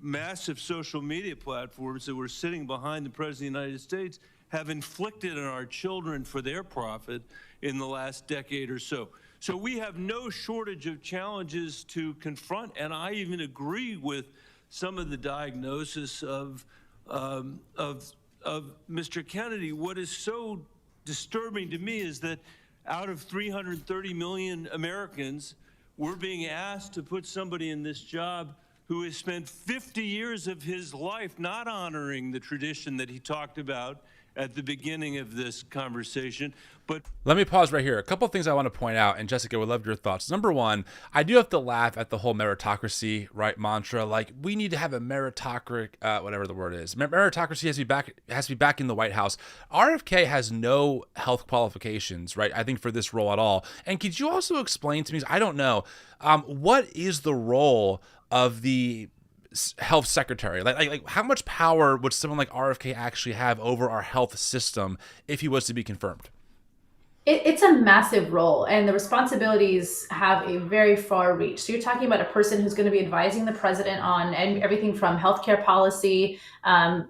Speaker 5: massive social media platforms that were sitting behind the President of the United States have inflicted on our children for their profit in the last decade or so. So we have no shortage of challenges to confront, and I even agree with some of the diagnosis of Mr. Kennedy. What is so disturbing to me is that out of 330 million Americans, we're being asked to put somebody in this job who has spent 50 years of his life not honoring the tradition that he talked about at the beginning of this conversation. But
Speaker 1: let me pause right here. A couple of things I want to point out, and Jessica, would love your thoughts. Number one, I do have to laugh at the whole meritocracy, right, mantra. Like, we need to have a meritocracy, whatever the word is. Meritocracy has to be back in the White House. RFK has no health qualifications, right, I think, for this role at all. And could you also explain to me, I don't know, what is the role of the health secretary? Like how much power would someone like RFK actually have over our health system if he was to be confirmed?
Speaker 4: It's a massive role, and the responsibilities have a very far reach. So you're talking about a person who's going to be advising the president on everything from healthcare policy,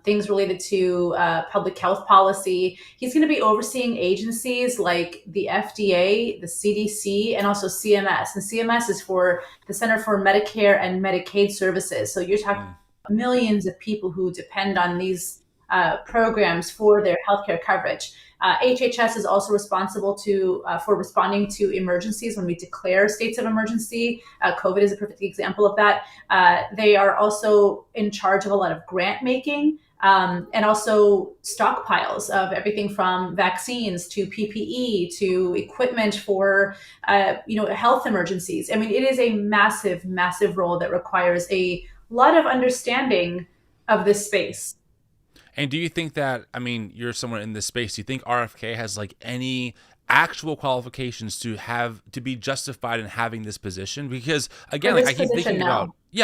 Speaker 4: things related to public health policy. He's going to be overseeing agencies like the FDA, the CDC, and also CMS. And CMS is for the Center for Medicare and Medicaid Services. So you're talking millions of people who depend on these programs for their healthcare coverage. HHS is also responsible for responding to emergencies when we declare states of emergency. COVID is a perfect example of that. They are also in charge of a lot of grant making and also stockpiles of everything from vaccines to PPE to equipment for health emergencies. I mean, it is a massive, massive role that requires a lot of understanding of this space.
Speaker 1: And do you think that, I mean, you're someone in this space, do you think RFK has like any actual qualifications to be justified in having this position? Because again, like, I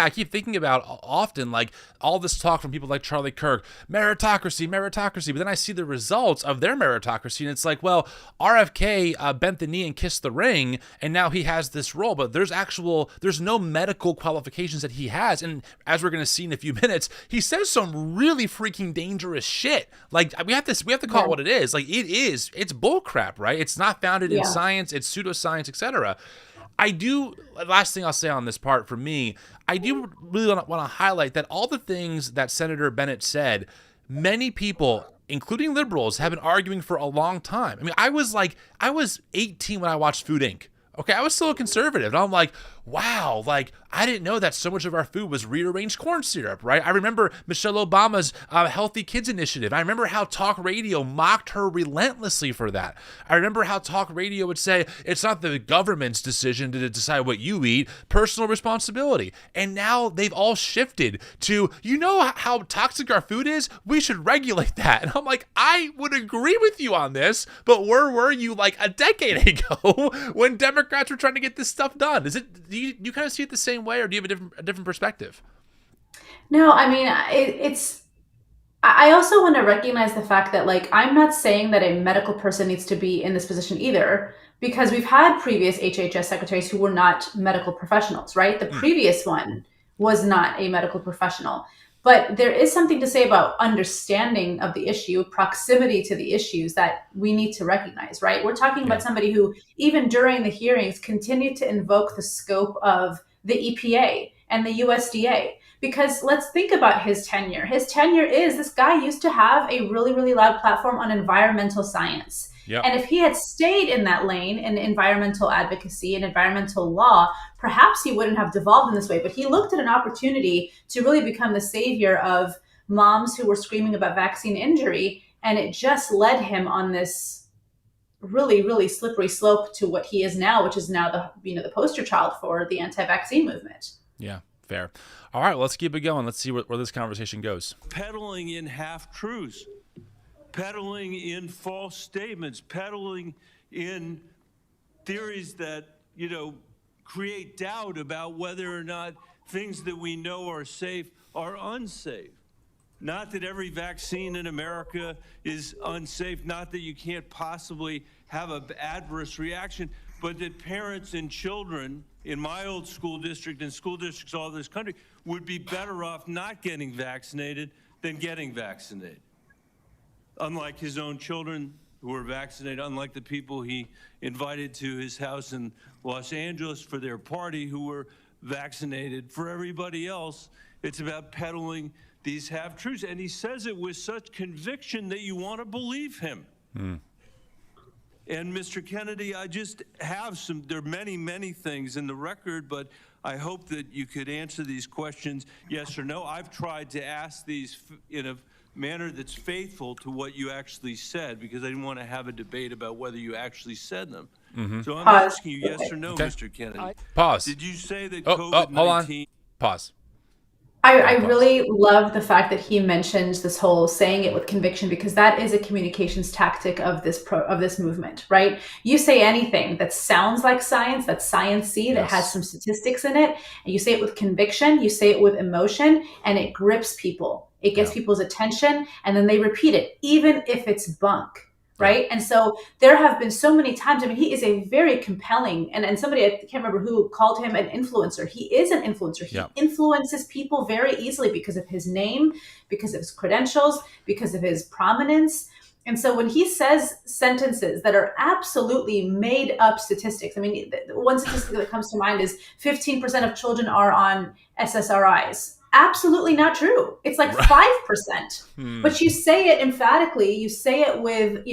Speaker 1: keep thinking about often, like, all this talk from people like Charlie Kirk, meritocracy, but then I see the results of their meritocracy, and it's like, well, RFK bent the knee and kissed the ring, and now he has this role, but there's no medical qualifications that he has, and as we're going to see in a few minutes, he says some really freaking dangerous shit. Like, we have to call it what it is. Like, it's bullcrap, right? It's not founded in science, it's pseudoscience, etc. Last thing I'll say on this part for me, I do really want to highlight that all the things that Senator Bennett said, many people, including liberals, have been arguing for a long time. I mean, I was 18 when I watched Food Inc. Okay, I was still a conservative, and I'm like, wow, like, I didn't know that so much of our food was rearranged corn syrup, right? I remember Michelle Obama's Healthy Kids Initiative. I remember how talk radio mocked her relentlessly for that. I remember how talk radio would say, it's not the government's decision to decide what you eat, personal responsibility. And now they've all shifted to, you know how toxic our food is? We should regulate that. And I'm like, I would agree with you on this, but where were you like a decade ago when Democrats were trying to get this stuff done? Do you kind of see it the same way, or do you have a different perspective?
Speaker 4: No, I mean, I also want to recognize the fact that, like, I'm not saying that a medical person needs to be in this position either, because we've had previous HHS secretaries who were not medical professionals, right? The previous one was not a medical professional. But there is something to say about understanding of the issue, proximity to the issues that we need to recognize, right? We're talking about somebody who, even during the hearings, continued to invoke the scope of the EPA and the USDA. Because let's think about his tenure. His tenure is, this guy used to have a really, really loud platform on environmental science. Yep. And if he had stayed in that lane in environmental advocacy and environmental law, perhaps he wouldn't have devolved in this way. But he looked at an opportunity to really become the savior of moms who were screaming about vaccine injury. And it just led him on this really, really slippery slope to what he is now, which is now the poster child for the anti-vaccine movement.
Speaker 1: Yeah, fair. All right, let's keep it going. Let's see where this conversation goes.
Speaker 5: Peddling in half-truths, peddling in false statements, peddling in theories that, create doubt about whether or not things that we know are safe are unsafe. Not that every vaccine in America is unsafe, not that you can't possibly have an adverse reaction, but that parents and children in my old school district and school districts all over this country would be better off not getting vaccinated than getting vaccinated. Unlike his own children who were vaccinated, unlike the people he invited to his house in Los Angeles for their party who were vaccinated. For everybody else, it's about peddling these half-truths. And he says it with such conviction that you want to believe him. And Mr. Kennedy, I just have there are many, many things in the record, but I hope that you could answer these questions, yes or no. I've tried to ask these in a manner that's faithful to what you actually said, because I didn't want to have a debate about whether you actually said them. So I'm asking you yes or no, Mr. Kennedy.
Speaker 1: Pause.
Speaker 5: Did you say that
Speaker 1: COVID-19... hold on. Pause.
Speaker 4: I really love the fact that he mentioned this whole saying it with conviction, because that is a communications tactic of this movement, right? You say anything that sounds like science, that's science-y, that has some statistics in it, and you say it with conviction, you say it with emotion, and it grips people. It gets people's attention, and then they repeat it, even if it's bunk. Right. And so there have been so many times. I mean, he is a very compelling and somebody, I can't remember who called him an influencer. He is an influencer. He influences people very easily because of his name, because of his credentials, because of his prominence. And so when he says sentences that are absolutely made up statistics, I mean, the one statistic that comes to mind is 15% of children are on SSRIs. Absolutely not true. It's like 5%. But you say it emphatically. You say it with,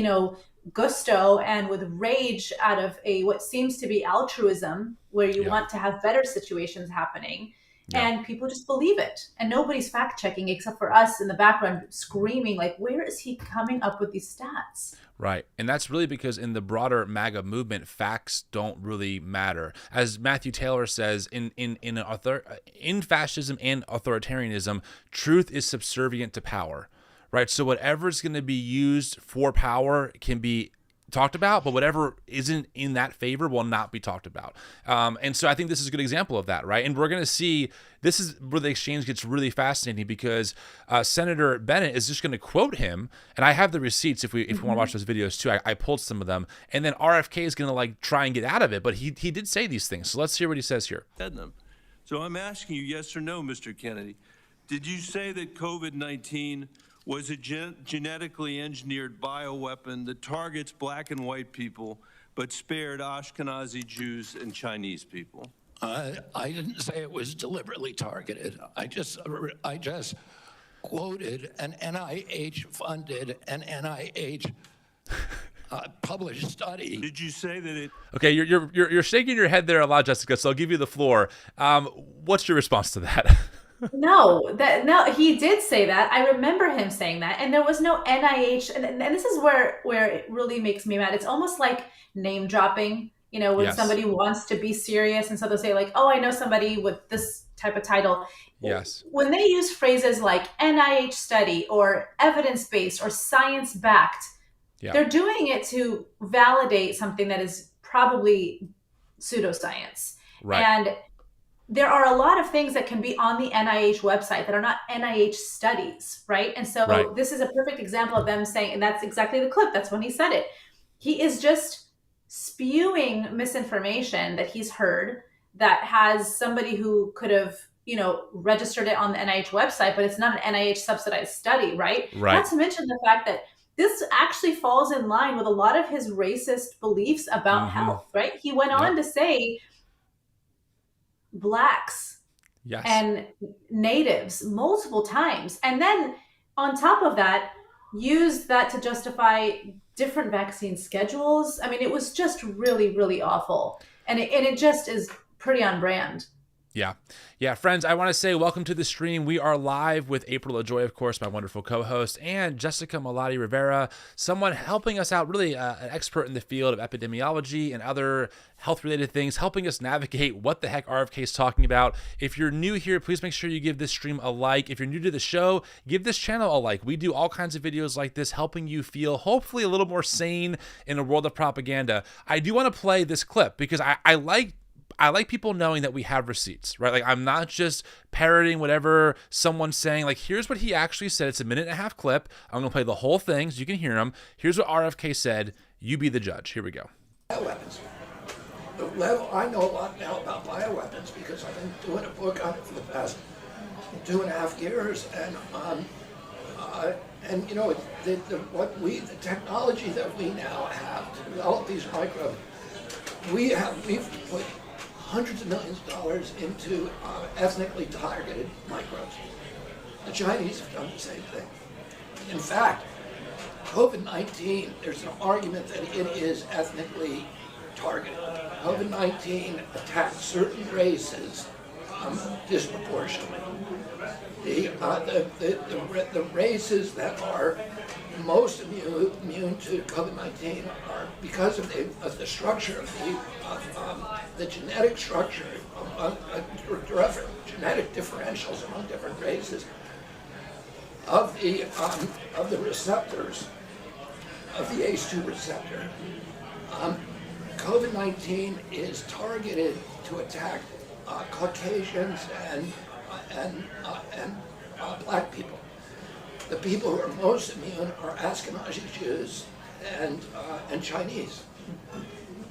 Speaker 4: gusto and with rage out of what seems to be altruism, where you want to have better situations happening. And people just believe it. And nobody's fact checking except for us in the background screaming, like, where is he coming up with these stats?
Speaker 1: Right. And that's really because in the broader MAGA movement, facts don't really matter. As Matthew Taylor says, in fascism and authoritarianism, truth is subservient to power. Right. So whatever is going to be used for power can be talked about, but whatever isn't in that favor will not be talked about. And so I think this is a good example of that, right? And we're going to see, this is where the exchange gets really fascinating, because Senator Bennett is just going to quote him, and I have the receipts if we want to watch those videos too. I pulled some of them, and then RFK is going to try and get out of it, but he did say these things. So let's hear what he says here.
Speaker 5: So I'm asking you yes or no, Mr. Kennedy. Did you say that COVID-19 was a genetically engineered bioweapon that targets black and white people, but spared Ashkenazi Jews and Chinese people?
Speaker 6: I didn't say it was deliberately targeted. I just quoted an NIH-funded and NIH published study.
Speaker 5: Did you say that it?
Speaker 1: Okay, you're shaking your head there a lot, Jessica. So I'll give you the floor. What's your response to that?
Speaker 4: No, he did say that. I remember him saying that, and there was no NIH, and this is where it really makes me mad. It's almost like name dropping, when somebody wants to be serious, and so they'll say like, "Oh, I know somebody with this type of title."
Speaker 1: Yes.
Speaker 4: When they use phrases like NIH study or evidence-based or science-backed, they're doing it to validate something that is probably pseudoscience.
Speaker 1: Right.
Speaker 4: And there are a lot of things that can be on the NIH website that are not NIH studies, right? And so this is a perfect example of them saying, and that's exactly the clip. That's when he said it. He is just spewing misinformation that he's heard that has somebody who could have, registered it on the NIH website, but it's not an NIH subsidized study, right? Not to mention the fact that this actually falls in line with a lot of his racist beliefs about health, right? He went on to say Blacks and natives multiple times. And then on top of that, used that to justify different vaccine schedules. I mean, it was just really, really awful. And it just is pretty on brand.
Speaker 1: Yeah, friends, I want to say welcome to the stream. We are live with April Ajoy, of course, my wonderful co-host, and Jessica Malati Rivera, someone helping us out, really an expert in the field of epidemiology and other health-related things, helping us navigate what the heck RFK is talking about. If you're new here, please make sure you give this stream a like. If you're new to the show, give this channel a like. We do all kinds of videos like this, helping you feel hopefully a little more sane in a world of propaganda. I do want to play this clip because I like people knowing that we have receipts, right? Like, I'm not just parroting whatever someone's saying. Like, here's what he actually said. It's a 1.5-minute clip. I'm going to play the whole thing so you can hear him. Here's what RFK said. You be the judge. Here we go.
Speaker 7: Bioweapons. The level, I know a lot now about bioweapons because I've been doing a book on it for the past 2.5 years. And you know, the technology that we now have to develop these microbes, we've put hundreds of millions of dollars into ethnically targeted microbes. The Chinese have done the same thing. In fact, COVID-19, there's an argument that it is ethnically targeted. COVID-19 attacks certain races disproportionately. The races that are most immune to COVID-19 are because of the structure of the genetic structure, genetic differentials among different races of the receptors of the ACE2 receptor. COVID-19 is targeted to attack Caucasians and black people. The people who are most immune are Ashkenazi Jews and Chinese.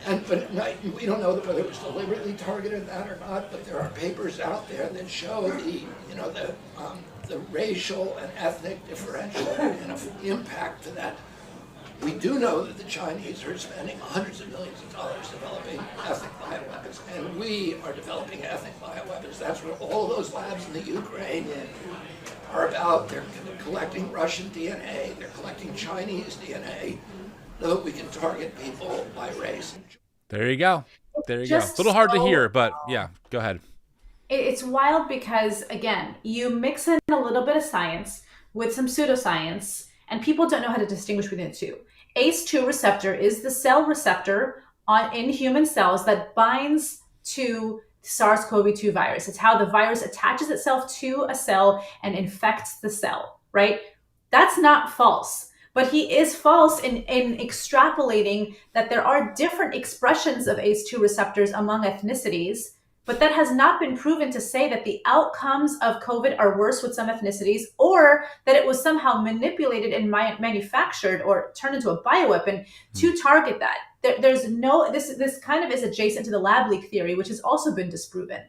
Speaker 7: But we don't know whether it was deliberately targeted that or not. But there are papers out there that show the racial and ethnic differential and the impact to that. We do know that the Chinese are spending hundreds of millions of dollars developing ethnic bioweapons, and we are developing ethnic bioweapons. That's what all those labs in the Ukraine are about. They're collecting Russian DNA, they're collecting Chinese DNA, so that we can target people by race.
Speaker 1: There you go. There you go. A little hard to hear, but yeah, go ahead.
Speaker 4: It's wild because, again, you mix in a little bit of science with some pseudoscience, and people don't know how to distinguish between the two. ACE2 receptor is the cell receptor in human cells that binds to SARS-CoV-2 virus. It's how the virus attaches itself to a cell and infects the cell, right? That's not false. But he is false in extrapolating that there are different expressions of ACE2 receptors among ethnicities, but that has not been proven to say that the outcomes of COVID are worse with some ethnicities, or that it was somehow manipulated and manufactured or turned into a bioweapon to target that. There's no, this kind of is adjacent to the lab leak theory, which has also been disproven.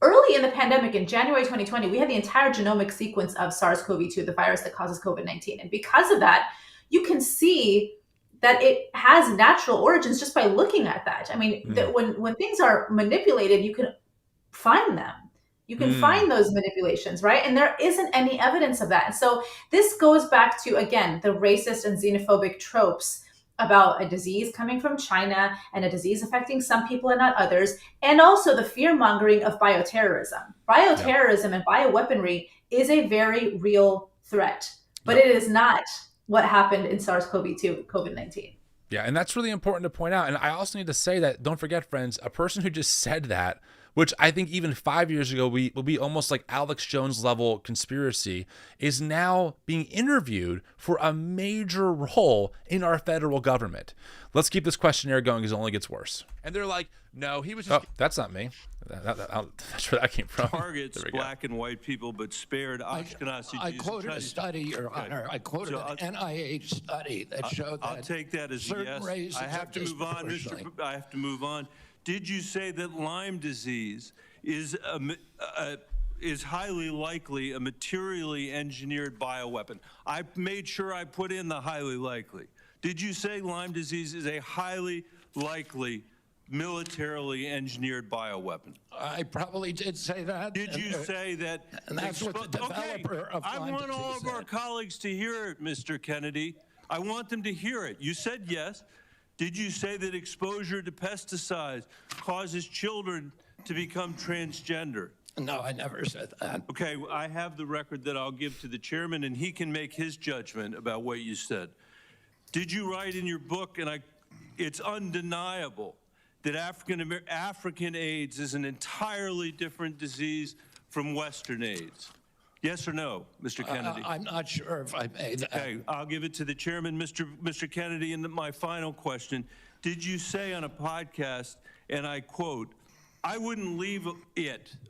Speaker 4: Early in the pandemic, in January 2020, we had the entire genomic sequence of SARS-CoV-2, the virus that causes COVID-19. And because of that, you can see that it has natural origins just by looking at that. I mean, when things are manipulated, you can find them. You can find those manipulations, right? And there isn't any evidence of that. And so this goes back to, again, the racist and xenophobic tropes about a disease coming from China and a disease affecting some people and not others, and also the fear-mongering of bioterrorism. Bioterrorism and bioweaponry is a very real threat, but it is not what happened in SARS-CoV-2, COVID-19.
Speaker 1: Yeah, and that's really important to point out. And I also need to say that, don't forget, friends, a person who just said that, which I think even 5 years ago will be almost like Alex Jones level conspiracy, is now being interviewed for a major role in our federal government. Let's keep this questionnaire going because it only gets worse. And they're like, no, he was just... Oh, that's not me. That's where that came from.
Speaker 5: Targets black and white people, but spared Ashkenazi Jews.
Speaker 6: I quoted a study, Your Honor. I quoted an NIH study that showed that
Speaker 5: I'll take that as a yes. I have to move on, I have to move on. Did you say that Lyme disease is highly likely a materially engineered bioweapon? I made sure I put in the highly likely. Did you say Lyme disease is a highly likely militarily engineered bioweapon?
Speaker 6: I probably did say that.
Speaker 5: Did you say that?
Speaker 6: And that's what the developer of Lyme
Speaker 5: I want all of
Speaker 6: said.
Speaker 5: our colleagues to hear it, Mr. Kennedy. I want them to hear it. You said yes. Did you say that exposure to pesticides causes children to become transgender?
Speaker 6: No, I never said that.
Speaker 5: Okay, I have the record that I'll give to the chairman, and he can make his judgment about what you said. Did you write in your book, and it's undeniable, that African AIDS is an entirely different disease from Western AIDS? Yes or no, Mr. Kennedy?
Speaker 6: I'm not sure if I made that.
Speaker 5: Okay, I'll give it to the chairman, Mr. Kennedy. And my final question, did you say on a podcast, and I quote, "I wouldn't leave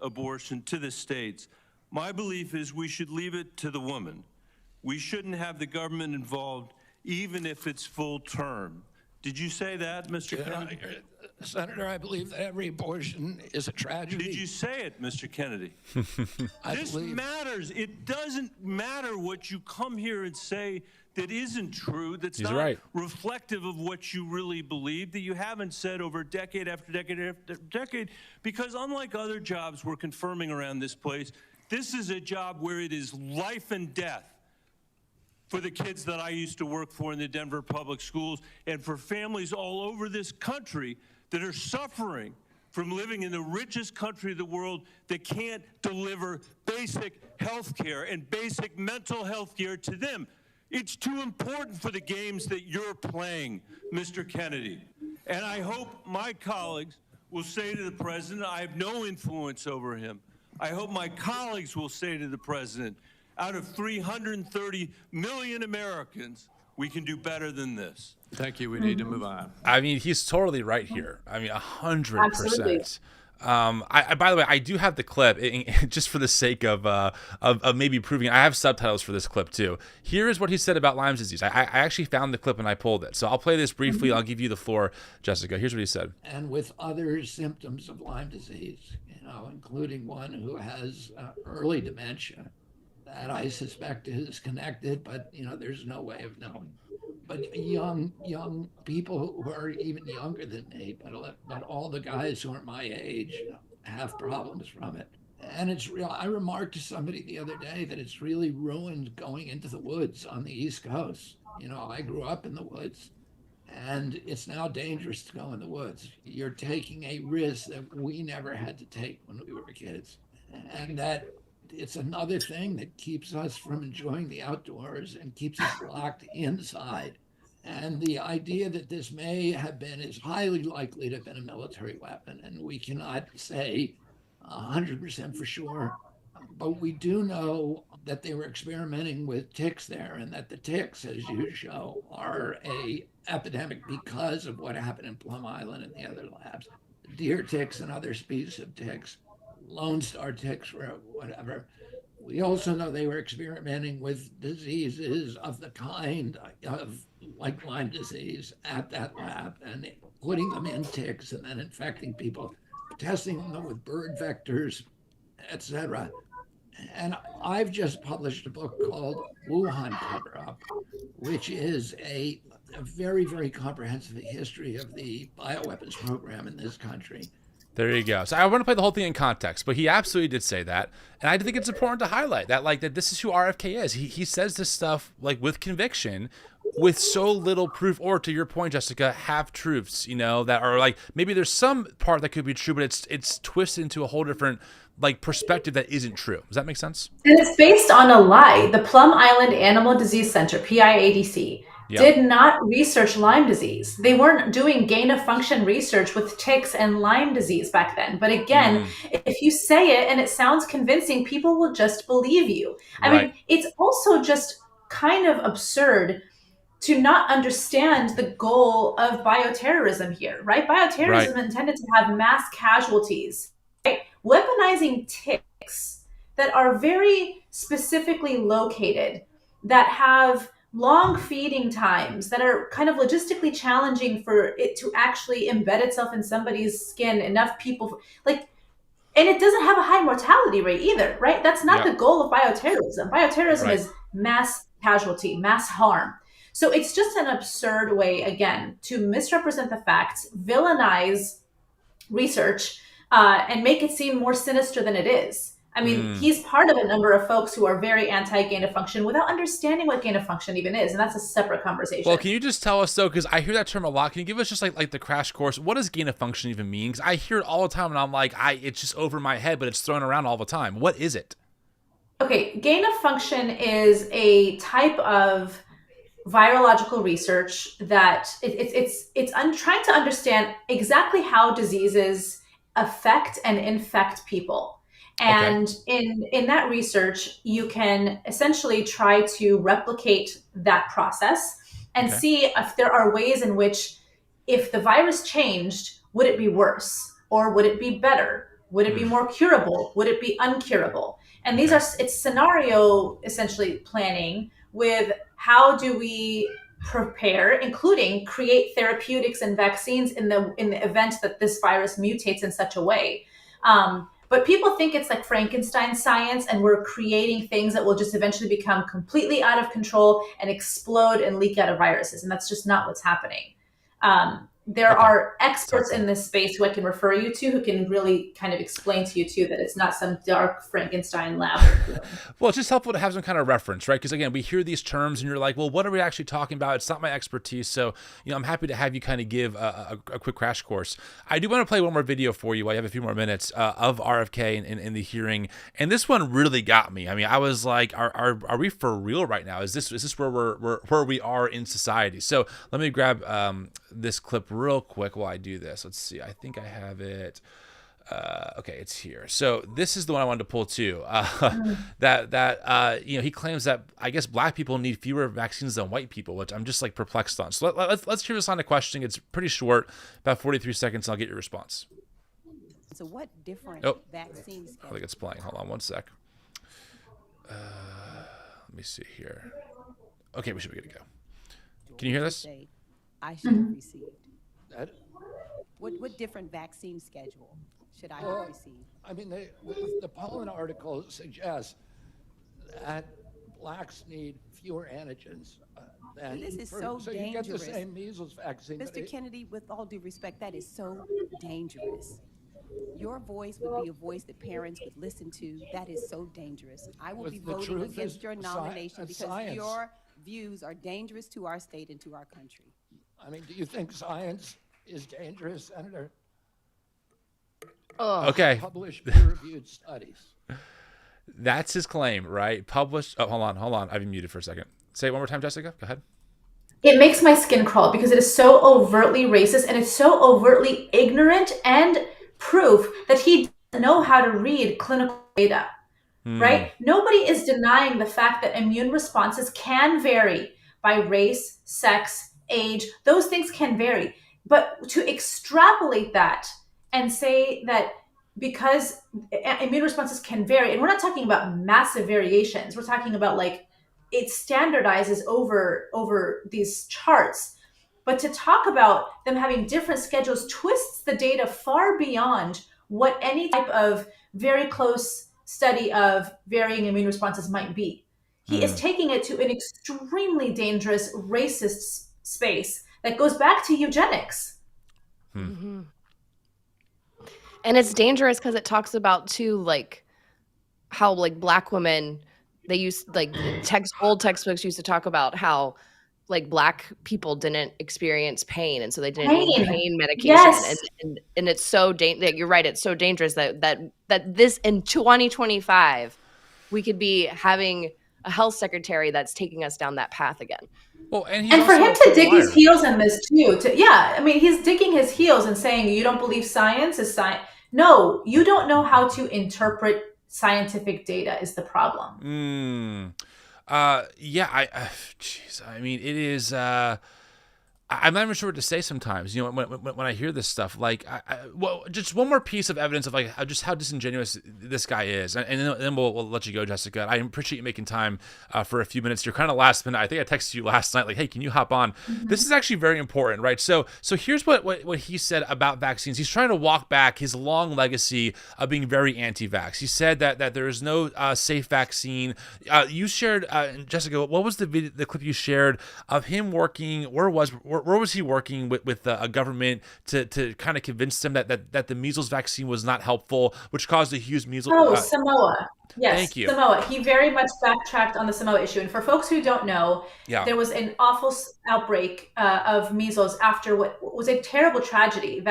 Speaker 5: abortion, to the states. My belief is we should leave it to the woman. We shouldn't have the government involved, even if it's full term." Did you say that, Mr. Kennedy?
Speaker 6: Senator, I believe that every abortion is a tragedy.
Speaker 5: Did you say it, Mr. Kennedy? This matters. It doesn't matter what you come here and say that isn't true, that's not reflective of what you really believe, that you haven't said over decade after decade after decade, because unlike other jobs we're confirming around this place, this is a job where it is life and death for the kids that I used to work for in the Denver public schools, and for families all over this country that are suffering from living in the richest country of the world that can't deliver basic health care and basic mental health care to them. It's too important for the games that you're playing, Mr. Kennedy. And I hope my colleagues will say to the president, I have no influence over him. I hope my colleagues will say to the president, out of 330 million Americans, we can do better than this.
Speaker 8: Thank you. We need to move on.
Speaker 1: I mean, he's totally right here. I mean, 100%. By the way, I do have the clip, just for the sake of maybe proving it. I have subtitles for this clip too. Here is what he said about Lyme disease. I actually found the clip and I pulled it. So I'll play this briefly. I'll give you the floor, Jessica. Here's what he said.
Speaker 9: And with other symptoms of Lyme disease, including one who has early dementia, that I suspect is connected, but there's no way of knowing. But young people who are even younger than me, but all the guys who are my age have problems from it. And it's real. I remarked to somebody the other day that it's really ruined going into the woods on the East Coast. I grew up in the woods, and it's now dangerous to go in the woods. You're taking a risk that we never had to take when we were kids, and that it's another thing that keeps us from enjoying the outdoors and keeps us locked inside. And the idea that this may have been is highly likely to have been a military weapon, and we cannot say 100% for sure. But we do know that they were experimenting with ticks there, and that the ticks, as you show, are a epidemic because of what happened in Plum Island and the other labs. Deer ticks and other species of ticks, Lone Star ticks, or whatever. We also know they were experimenting with diseases of the kind of like Lyme disease at that lab, and putting them in ticks and then infecting people, testing them with bird vectors, etc. And I've just published a book called Wuhan Cover-Up, which is a very, very comprehensive history of the bioweapons program in this country.
Speaker 1: There you go. So I want to play the whole thing in context, but he absolutely did say that. And I think it's important to highlight that, that this is who RFK is. He says this stuff with conviction, with so little proof, or to your point, Jessica, half truths, that are maybe there's some part that could be true, but it's twisted into a whole different perspective that isn't true. Does that make sense?
Speaker 4: And it's based on a lie. The Plum Island Animal Disease Center, PIADC, did not research Lyme disease. They weren't doing gain of function research with ticks and Lyme disease back then. But again, if you say it and it sounds convincing, people will just believe you. I mean, it's also just kind of absurd to not understand the goal of bioterrorism here, right? Bioterrorism is intended to have mass casualties, right? Weaponizing ticks that are very specifically located, that have long feeding times, that are kind of logistically challenging for it to actually embed itself in somebody's skin, enough people, and it doesn't have a high mortality rate either, right? That's not the goal of bioterrorism. Bioterrorism is mass casualty, mass harm. So it's just an absurd way, again, to misrepresent the facts, villainize research, and make it seem more sinister than it is. I mean, he's part of a number of folks who are very anti-gain of function without understanding what gain of function even is. And that's a separate conversation.
Speaker 1: Well, can you just tell us, though, because I hear that term a lot. Can you give us just like the crash course? What does gain of function even mean? Because I hear it all the time and I'm like, it's just over my head, but it's thrown around all the time. What is it?
Speaker 4: Okay, gain of function is a type of virological research that it's trying to understand exactly how diseases affect and infect people. And in that research, you can essentially try to replicate that process and see if there are ways in which, if the virus changed, would it be worse or would it be better? Would it be more curable? Would it be uncurable? And these it's scenario essentially planning with how do we prepare, including create therapeutics and vaccines in the event that this virus mutates in such a way. But people think it's like Frankenstein science and we're creating things that will just eventually become completely out of control and explode and leak out of viruses. And that's just not what's happening. There are experts in this space who I can refer you to who can really kind of explain to you too that it's not some dark Frankenstein lab.
Speaker 1: Well, it's just helpful to have some kind of reference, right? Because again, we hear these terms and you're like, well, what are we actually talking about? It's not my expertise. So, I'm happy to have you kind of give a quick crash course. I do want to play one more video for you while you have a few more minutes of RFK in the hearing. And this one really got me. I mean, I was like, are we for real right now? Is this where we are in society? So let me grab this clip real quick while I do this. Let's see. I think I have it. Okay, it's here. So this is the one I wanted to pull too. He claims that I guess black people need fewer vaccines than white people, which I'm just like perplexed on. So let's hear this on the question. It's pretty short, about 43 seconds. And I'll get your response.
Speaker 8: So what different vaccines?
Speaker 1: I think it's playing. Hold on one sec. Let me see here. Okay, we should be good to go. Can you hear this?
Speaker 8: I should have received. What different vaccine schedule should I have received?
Speaker 9: I mean, the Pollen article suggests that blacks need fewer antigens.
Speaker 8: This is so dangerous.
Speaker 9: You get the same measles vaccine.
Speaker 8: Mr. Kennedy, with all due respect, that is so dangerous. Your voice would be a voice that parents would listen to. That is so dangerous. I will be voting against your nomination because your views are dangerous to our state and to our country.
Speaker 9: I mean, do you think science is dangerous, Senator?
Speaker 1: Okay.
Speaker 9: Publish peer-reviewed studies.
Speaker 1: That's his claim, right? Published. Oh, hold on. I've been muted for a second. Say it one more time, Jessica. Go ahead.
Speaker 4: It makes my skin crawl because it is so overtly racist and it's so overtly ignorant and proof that he doesn't know how to read clinical data, right? Nobody is denying the fact that immune responses can vary by race, sex, age. Those things can vary. But to extrapolate that and say that because immune responses can vary, and we're not talking about massive variations, we're talking about like it standardizes over these charts. But to talk about them having different schedules twists the data far beyond what any type of very close study of varying immune responses might be. He is taking it to an extremely dangerous racist space that goes back to eugenics.
Speaker 2: And it's dangerous because it talks about too, like how like black women, they used like old textbooks used to talk about how like black people didn't experience pain and so they didn't need pain medication.
Speaker 4: Yes.
Speaker 2: And it's so you're right, it's so dangerous that this in 2025 we could be having a health secretary that's taking us down that path again.
Speaker 1: Well, and
Speaker 4: for him to dig his heels in this too, he's digging his heels and saying you don't believe science is science. No, you don't know how to interpret scientific data is the problem.
Speaker 1: Jeez. I mean, it is. I'm not even sure what to say sometimes. When I hear this stuff, like, just one more piece of evidence of like just how disingenuous this guy is, and then we'll let you go, Jessica. I appreciate you making time for a few minutes. You're kind of last minute. I think I texted you last night, like, hey, can you hop on? This is actually very important, right? So here's what he said about vaccines. He's trying to walk back his long legacy of being very anti-vax. He said that there is no safe vaccine. You shared, Jessica, what was the clip you shared of him working? Where where was he working with a government to kind of convince them that the measles vaccine was not helpful, which caused a huge measles.
Speaker 4: Oh, Samoa. Yes,
Speaker 1: thank you.
Speaker 4: Samoa. He very much backtracked on the Samoa issue. And for folks who don't know, there was an awful outbreak of measles after what was a terrible tragedy.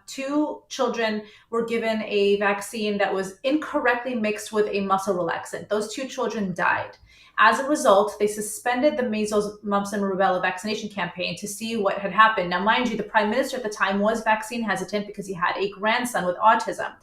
Speaker 4: 2 children were given a vaccine that was incorrectly mixed with a muscle relaxant. Those 2 children died. As a result, they suspended the measles, mumps, and rubella vaccination campaign to see what had happened. Now, mind you, the prime minister at the time was vaccine hesitant because he had a grandson with autism.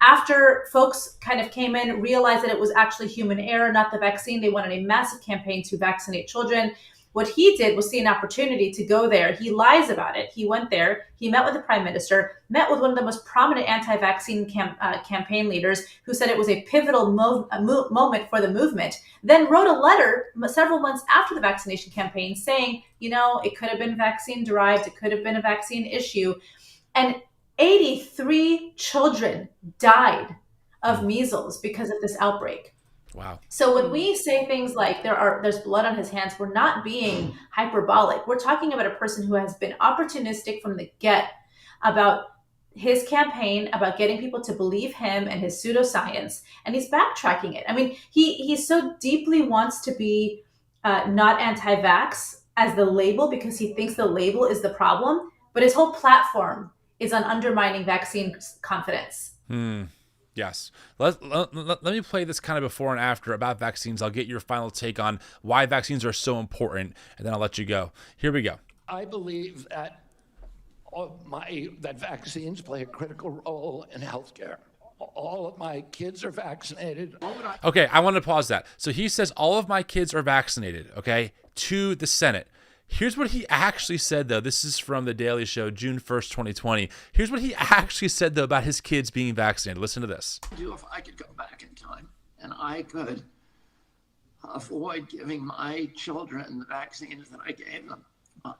Speaker 4: After folks kind of came in, realized that it was actually human error, not the vaccine, they wanted a massive campaign to vaccinate children. What he did was see an opportunity to go there. He lies about it. He went there. He met with the prime minister, met with one of the most prominent anti-vaccine campaign leaders who said it was a pivotal moment for the movement, then wrote a letter several months after the vaccination campaign saying, it could have been vaccine derived. It could have been a vaccine issue. And 83 children died of measles because of this outbreak.
Speaker 1: Wow.
Speaker 4: So when we say things like there's blood on his hands, we're not being hyperbolic. We're talking about a person who has been opportunistic from the get about his campaign, about getting people to believe him and his pseudoscience, and he's backtracking it. I mean, he so deeply wants to be not anti-vax as the label because he thinks the label is the problem, but his whole platform is on undermining vaccine confidence.
Speaker 1: Yes. Let me play this kind of before and after about vaccines. I'll get your final take on why vaccines are so important, and then I'll let you go. Here we go.
Speaker 9: I believe that that vaccines play a critical role in healthcare. All of my kids are vaccinated.
Speaker 1: Okay, I want to pause that. So he says all of my kids are vaccinated, okay, to the Senate. Here's what he actually said, though. This is from The Daily Show, June 1st, 2020. Here's what he actually said, though, about his kids being vaccinated. Listen to this.
Speaker 9: If I could go back in time and I could avoid giving my children the vaccines that I gave them,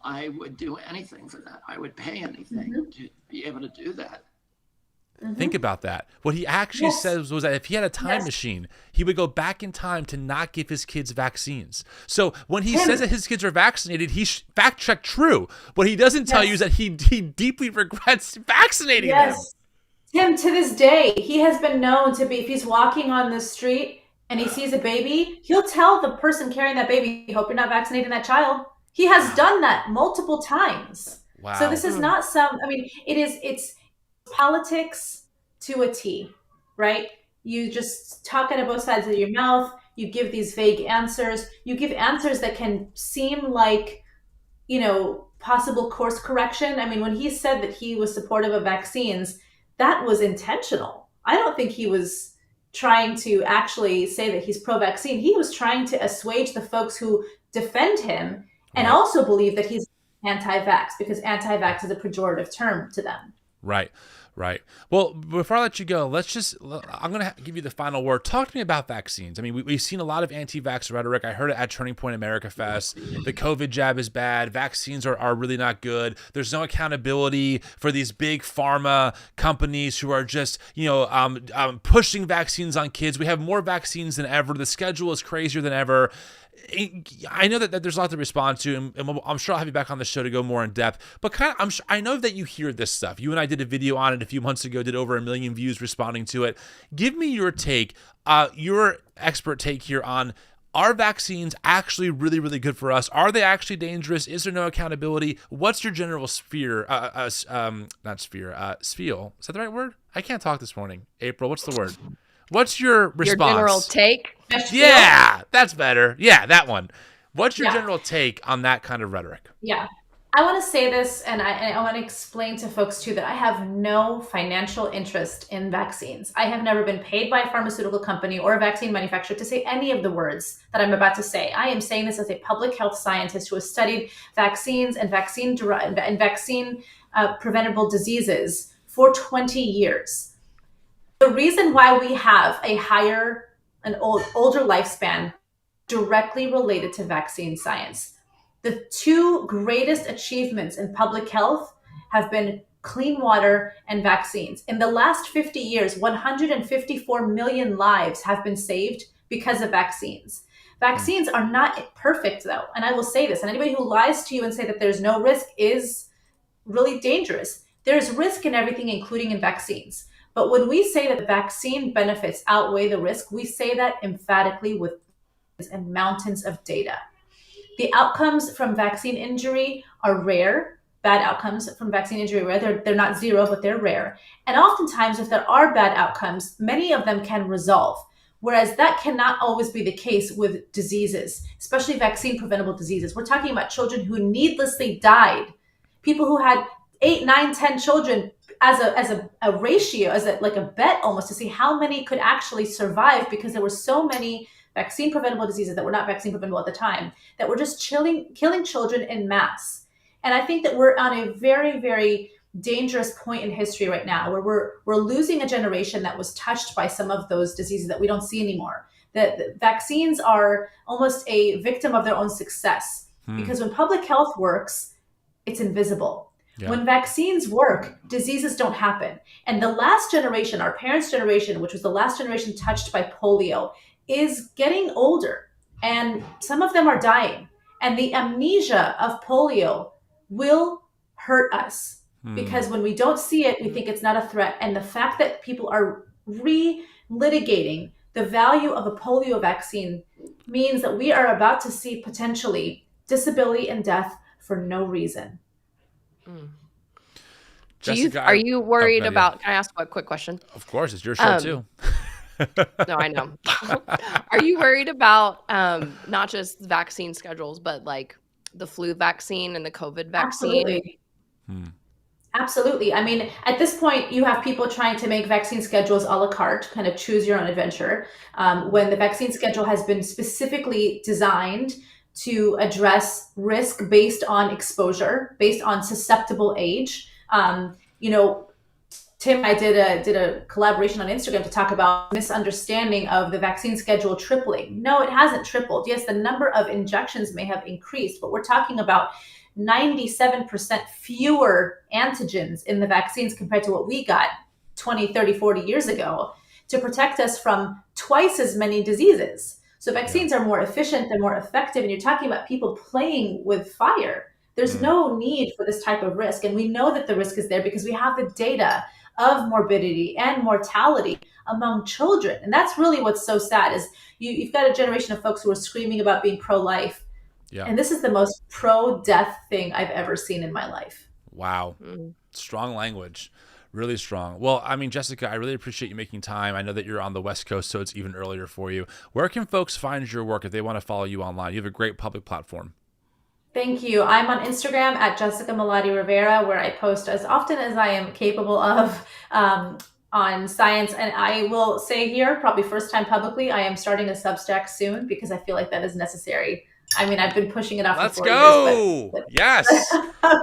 Speaker 9: I would do anything for that. I would pay anything to be able to do that.
Speaker 1: Think about that. What he actually says was that if he had a time machine, he would go back in time to not give his kids vaccines. So when he says that his kids are vaccinated, he fact-checked true. What he doesn't tell you is that he deeply regrets vaccinating them.
Speaker 4: Tim, to this day, he has been known to be, if he's walking on the street and he sees a baby, he'll tell the person carrying that baby, hope you're not vaccinating that child. He has done that multiple times.
Speaker 1: Wow.
Speaker 4: So this is not it's politics to a T, right? You just talk out of both sides of your mouth. You give these vague answers. You give answers that can seem like, possible course correction. I mean, when he said that he was supportive of vaccines, that was intentional. I don't think he was trying to actually say that he's pro-vaccine. He was trying to assuage the folks who defend him and also believe that he's anti-vax, because anti-vax is a pejorative term to them.
Speaker 1: Right. Well, before I let you go, I'm going to give you the final word. Talk to me about vaccines. I mean, we've seen a lot of anti-vax rhetoric. I heard it at Turning Point America Fest. The COVID jab is bad. Vaccines are really not good. There's no accountability for these big pharma companies who are just, pushing vaccines on kids. We have more vaccines than ever. The schedule is crazier than ever. I know that there's a lot to respond to, and I'm sure I'll have you back on the show to go more in depth. But I know that you hear this stuff. You and I did a video on it a few months ago, did over 1 million views responding to it. Give me your take, your expert take here on, are vaccines actually really, really good for us? Are they actually dangerous? Is there no accountability? What's your general spiel? Is that the right word? I can't talk this morning. April, what's the word? What's your response?
Speaker 2: Your general take?
Speaker 1: Yeah, that's better. Yeah, that one. What's your general take on that kind of rhetoric?
Speaker 4: Yeah. I want to say this, and I want to explain to folks, too, that I have no financial interest in vaccines. I have never been paid by a pharmaceutical company or a vaccine manufacturer to say any of the words that I'm about to say. I am saying this as a public health scientist who has studied vaccines and vaccine preventable diseases for 20 years. The reason why we have an older lifespan directly related to vaccine science. The 2 greatest achievements in public health have been clean water and vaccines. In the last 50 years, 154 million lives have been saved because of vaccines. Vaccines are not perfect, though. And I will say this, and anybody who lies to you and say that there's no risk is really dangerous. There's risk in everything, including in vaccines. But when we say that the vaccine benefits outweigh the risk, we say that emphatically with and mountains of data. The outcomes from vaccine injury are rare. Bad outcomes from vaccine injury are rare. They're not zero, but they're rare. And oftentimes, if there are bad outcomes, many of them can resolve. Whereas that cannot always be the case with diseases, especially vaccine preventable diseases. We're talking about children who needlessly died, people who had 8, 9, 10 children as a ratio, like a bet almost, to see how many could actually survive, because there were so many vaccine preventable diseases that were not vaccine preventable at the time that were just killing children en masse. And I think that we're on a very, very dangerous point in history right now, where we're losing a generation that was touched by some of those diseases that we don't see anymore. The vaccines are almost a victim of their own success, because when public health works, it's invisible. Yeah. When vaccines work, diseases don't happen. And the last generation, our parents' generation, which was the last generation touched by polio, is getting older, and some of them are dying. And the amnesia of polio will hurt us. Because when we don't see it, we think it's not a threat. And the fact that people are relitigating the value of a polio vaccine means that we are about to see potentially disability and death for no reason.
Speaker 1: Jessica,
Speaker 2: are you worried about, can I ask a quick question?
Speaker 1: Of course, it's your show too.
Speaker 2: No, I know. Are you worried about not just vaccine schedules, but like the flu vaccine and the COVID vaccine?
Speaker 4: Absolutely. Absolutely. I mean, at this point, you have people trying to make vaccine schedules a la carte, kind of choose your own adventure, when the vaccine schedule has been specifically designed to address risk based on exposure, based on susceptible age. Tim and I did a collaboration on Instagram to talk about misunderstanding of the vaccine schedule tripling. No, it hasn't tripled. Yes, the number of injections may have increased, but we're talking about 97% fewer antigens in the vaccines compared to what we got 20, 30, 40 years ago to protect us from twice as many diseases. So vaccines are more efficient, they're more effective, and you're talking about people playing with fire. There's no need for this type of risk. And we know that the risk is there because we have the data of morbidity and mortality among children. And that's really what's so sad is you've got a generation of folks who are screaming about being pro-life. Yeah. And this is the most pro-death thing I've ever seen in my life.
Speaker 1: Wow. Strong language. Really strong. Well, I mean, Jessica, I really appreciate you making time. I know that you're on the West Coast, so it's even earlier for you. Where can folks find your work if they want to follow you online? You have a great public platform.
Speaker 4: Thank you. I'm on Instagram at Jessica Malati Rivera, where I post as often as I am capable of on science. And I will say here, probably first time publicly, I am starting a Substack soon because I feel like that is necessary. I mean, I've been pushing it off for 4 years. But
Speaker 1: Yes.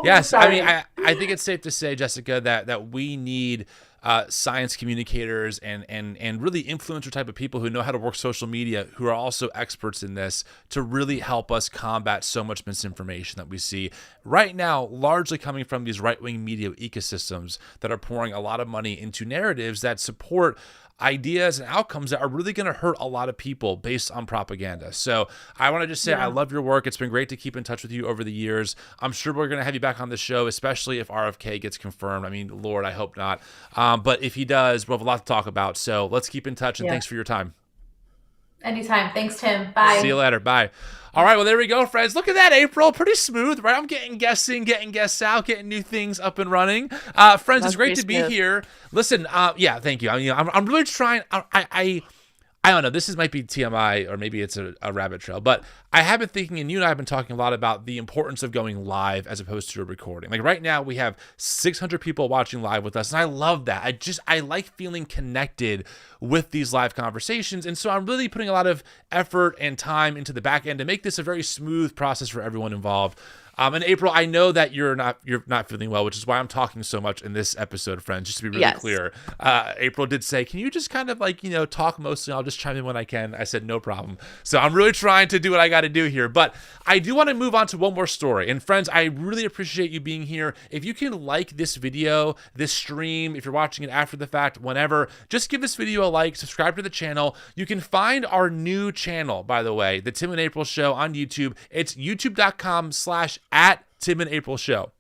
Speaker 1: Yes. I mean, I think it's safe to say, Jessica, that we need science communicators and really influencer type of people who know how to work social media, who are also experts in this, to really help us combat so much misinformation that we see right now, largely coming from these right-wing media ecosystems that are pouring a lot of money into narratives that support ideas and outcomes that are really going to hurt a lot of people based on propaganda. So I want to just say I love your work. It's been great to keep in touch with you over the years. I'm sure we're going to have you back on the show, especially if RFK gets confirmed. I mean, Lord, I hope not. But if he does, we'll have a lot to talk about. So let's keep in touch, and thanks for your time.
Speaker 4: Anytime. Thanks, Tim. Bye.
Speaker 1: See you later. Bye. All right, well, there we go, friends. Look at that, April. Pretty smooth, right? I'm getting guests in, getting guests out, getting new things up and running. Friends, it's great to be here. Listen, thank you. I mean, I'm really trying. I don't know. This might be TMI, or maybe it's a rabbit trail, but I have been thinking, and you and I have been talking a lot about the importance of going live as opposed to a recording. Like right now, we have 600 people watching live with us, and I love that. I like feeling connected with these live conversations, and so I'm really putting a lot of effort and time into the back end to make this a very smooth process for everyone involved. And April, I know that you're not feeling well, which is why I'm talking so much in this episode, friends. Just to be really clear, April did say, "Can you just kind of like talk mostly? I'll just chime in when I can." I said, "No problem." So I'm really trying to do what I got to do here, but I do want to move on to one more story. And friends, I really appreciate you being here. If you can like this video, this stream, if you're watching it after the fact, whenever, just give this video a like, subscribe to the channel. You can find our new channel, by the way, the Tim and April Show on YouTube. It's youtube.com/@TimandAprilShow.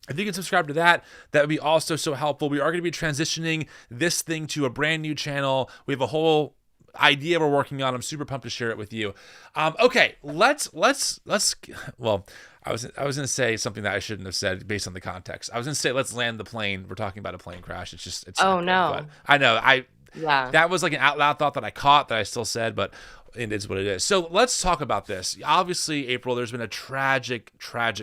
Speaker 1: If you can subscribe to that, that would be also so helpful. We are going to be transitioning this thing to a brand new channel. We have a whole idea we're working on. I'm super pumped to share it with you. Okay, let's. Well, I was going to say something that I shouldn't have said based on the context. I was going to say let's land the plane. We're talking about a plane crash. It's
Speaker 2: oh no.
Speaker 1: I know. That was like an out loud thought that I caught that I still said, but it is what it is. So let's talk about this. Obviously, April, there's been a tragic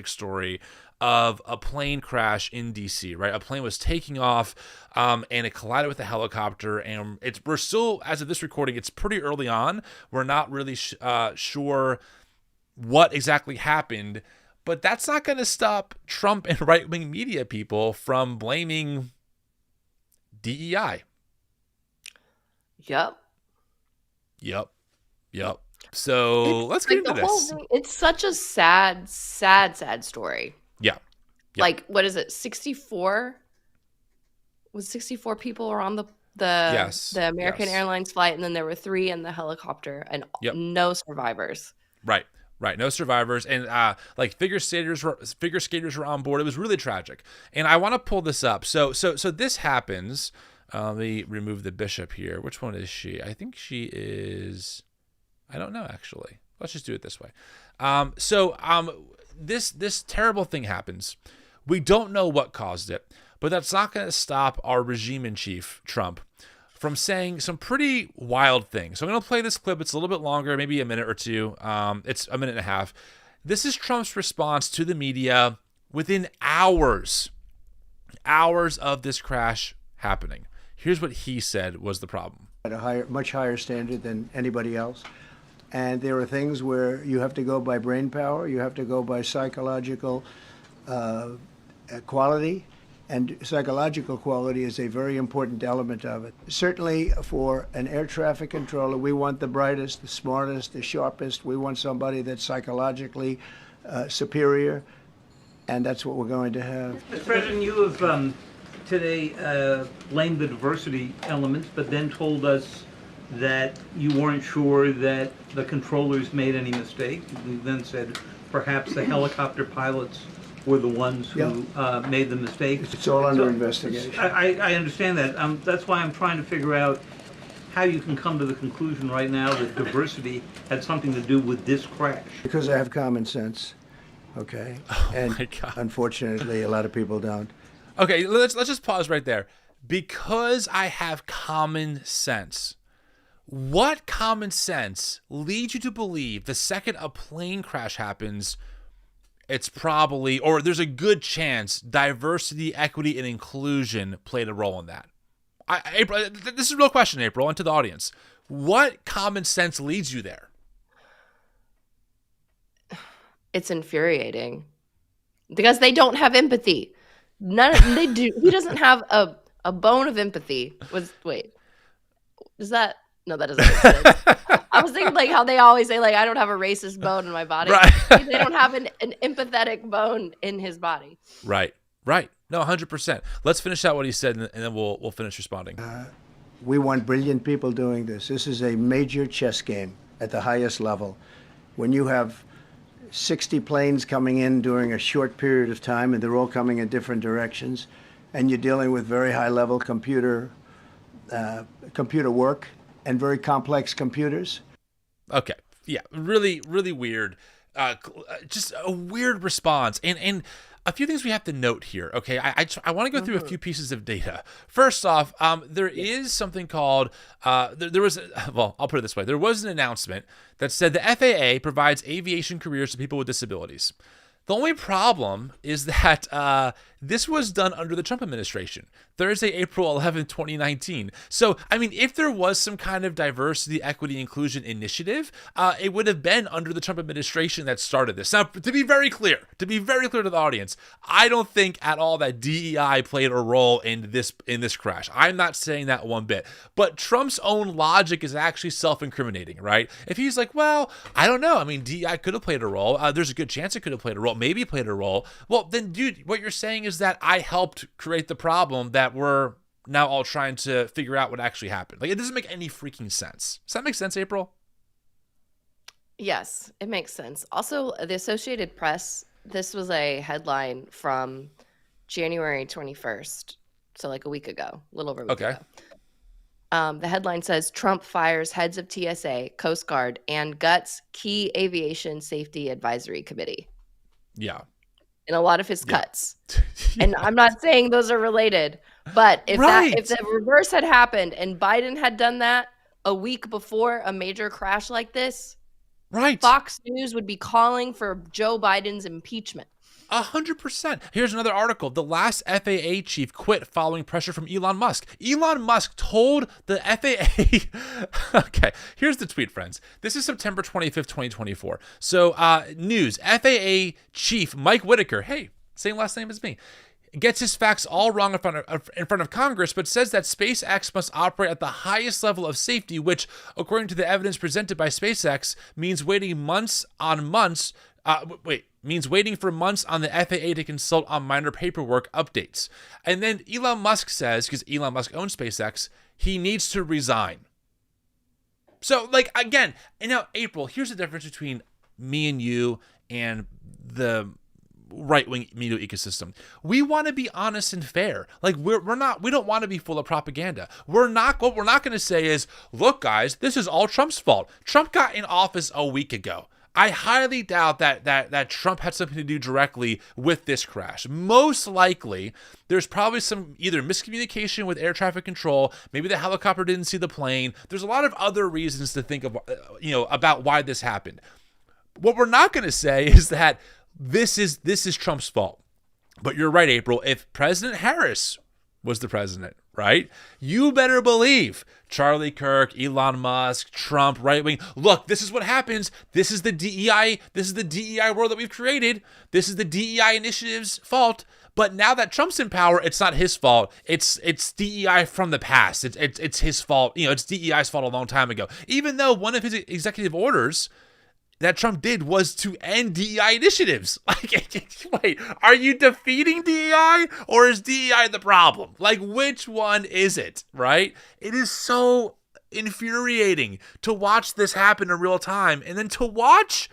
Speaker 1: story of a plane crash in DC, right? A plane was taking off and it collided with a helicopter, and we're still, as of this recording, it's pretty early on. We're not really sure what exactly happened, but that's not going to stop Trump and right-wing media people from blaming DEI. Yep. So let's get into this.
Speaker 2: It's such a sad story.
Speaker 1: Yeah.
Speaker 2: Like, what is it? 64? Was 64 people were on the American Airlines flight, and then there were 3 in the helicopter, and no survivors.
Speaker 1: Right. No survivors, and like figure skaters were on board. It was really tragic, and I want to pull this up. So this happens. Let me remove the bishop here. Which one is she? I think she is. I don't know, actually. Let's just do it this way. This terrible thing happens. We don't know what caused it, but that's not going to stop our regime in chief, Trump, from saying some pretty wild things. So I'm going to play this clip. It's a little bit longer, maybe a minute or two. It's a minute and a half. This is Trump's response to the media within hours of this crash happening. Here's what he said was the problem.
Speaker 10: At a much higher standard than anybody else. And there are things where you have to go by brain power, you have to go by psychological quality, and psychological quality is a very important element of it. Certainly for an air traffic controller, we want the brightest, the smartest, the sharpest. We want somebody that's psychologically superior, and that's what we're going to have.
Speaker 11: Mr. President, you have today blamed the diversity elements, but then told us that you weren't sure that the controllers made any mistake. You then said perhaps the helicopter pilots were the ones who made the mistake.
Speaker 10: It's all under investigation.
Speaker 11: I understand that. That's why I'm trying to figure out how you can come to the conclusion right now that diversity had something to do with this crash.
Speaker 10: Because I have common sense, okay? And my God. Unfortunately, a lot of people don't.
Speaker 1: Okay, let's just pause right there. Because I have common sense. What common sense leads you to believe the second a plane crash happens, it's probably, or there's a good chance, diversity, equity, and inclusion played a role in that? April, this is a real question, April, and to the audience. What common sense leads you there?
Speaker 2: It's infuriating. Because they don't have empathy. They do. He doesn't have a bone of empathy. Is that... No, that doesn't make sense. I was thinking like how they always say like I don't have a racist bone in my body. Right. They don't have an empathetic bone in his body.
Speaker 1: Right. No, 100%. Let's finish out what he said, and then we'll finish responding.
Speaker 10: We want brilliant people doing this. This is a major chess game at the highest level. When you have 60 planes coming in during a short period of time, and they're all coming in different directions, and you're dealing with very high-level computer work, and very complex computers.
Speaker 1: Okay. Yeah. Really, really weird. Just a weird response. And a few things we have to note here. Okay. I want to go through a few pieces of data. First off, there is something called, I'll put it this way. There was an announcement that said the FAA provides aviation careers to people with disabilities. The only problem is that this was done under the Trump administration, Thursday, April 11th, 2019. So, I mean, if there was some kind of diversity, equity, inclusion initiative, it would have been under the Trump administration that started this. Now, to be very clear to the audience, I don't think at all that DEI played a role in this crash. I'm not saying that one bit. But Trump's own logic is actually self-incriminating, right? If he's like, well, I don't know. I mean, DEI could have played a role. There's a good chance it could have played a role. Maybe played a role. Well, then, dude, what you're saying is that I helped create the problem that we're now all trying to figure out what actually happened. Like, it doesn't make any freaking sense. Does that make sense, April?
Speaker 2: Yes, it makes sense. Also, the Associated Press, this was a headline from January 21st, so like a week ago, a little over a week ago. The headline says, Trump fires heads of TSA, Coast Guard, and guts key aviation safety advisory committee.
Speaker 1: Yeah.
Speaker 2: In a lot of his cuts. And I'm not saying those are related, but if the reverse had happened and Biden had done that a week before a major crash like this, Fox News would be calling for Joe Biden's impeachment.
Speaker 1: 100%. Here's another article. The last FAA chief quit following pressure from Elon Musk. Elon Musk told the FAA... Okay, here's the tweet, friends. This is September 25th, 2024. So, news. FAA chief Mike Whitaker, hey, same last name as me, gets his facts all wrong in front of Congress, but says that SpaceX must operate at the highest level of safety, which, according to the evidence presented by SpaceX, means waiting for months on the FAA to consult on minor paperwork updates. And then Elon Musk says, because Elon Musk owns SpaceX, he needs to resign. So, like, again, and now, April, here's the difference between me and you and the right-wing media ecosystem. We want to be honest and fair. Like, we don't want to be full of propaganda. What we're not going to say is, look, guys, this is all Trump's fault. Trump got in office a week ago. I highly doubt that Trump had something to do directly with this crash. Most likely, there's probably some either miscommunication with air traffic control. Maybe the helicopter didn't see the plane. There's a lot of other reasons to think of, about why this happened. What we're not going to say is that this is Trump's fault. But you're right, April. If President Harris was the president, right? You better believe Charlie Kirk, Elon Musk, Trump, right wing. Look, this is what happens. This is the DEI. This is the DEI world that we've created. This is the DEI initiative's fault. But now that Trump's in power, it's not his fault. It's DEI from the past. It's his fault. It's DEI's fault a long time ago. Even though one of his executive orders that Trump did was to end DEI initiatives. Like, wait, are you defeating DEI or is DEI the problem? Like, which one is it, right? It is so infuriating to watch this happen in real time and then to watch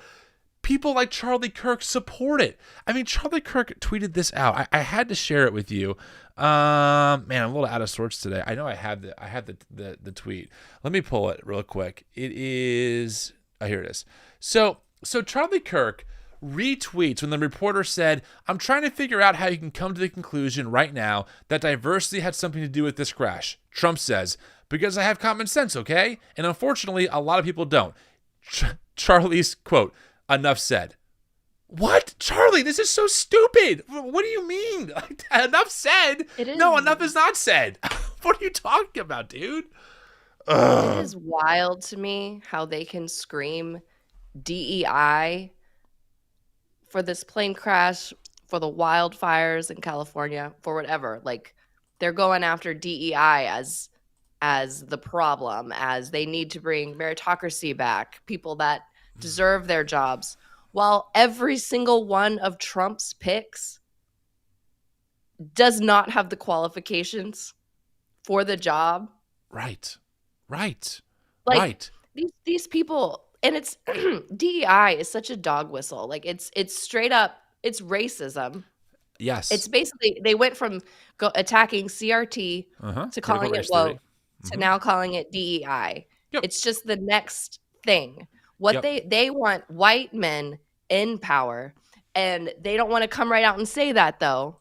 Speaker 1: people like Charlie Kirk support it. I mean, Charlie Kirk tweeted this out. I had to share it with you. Man, I'm a little out of sorts today. I know I have the tweet. Let me pull it real quick. It is... Oh, here it is. So Charlie Kirk retweets when the reporter said, I'm trying to figure out how you can come to the conclusion right now that diversity had something to do with this crash. Trump says, because I have common sense, okay? And unfortunately, a lot of people don't. Charlie's quote, enough said. What? Charlie, this is so stupid. What do you mean? Enough said? No, enough is not said. What are you talking about, dude?
Speaker 2: It is wild to me how they can scream DEI for this plane crash, for the wildfires in California, for whatever. Like, they're going after DEI as the problem, as they need to bring meritocracy back, people that deserve their jobs, while every single one of Trump's picks does not have the qualifications for the job.
Speaker 1: Right.
Speaker 2: Like, these people, and it's DEI is such a dog whistle. Like, it's straight up, it's racism.
Speaker 1: Yes.
Speaker 2: It's basically, they went from attacking CRT to calling it woke to now calling it DEI. Yep. It's just the next thing. They want white men in power, and they don't want to come right out and say that, though.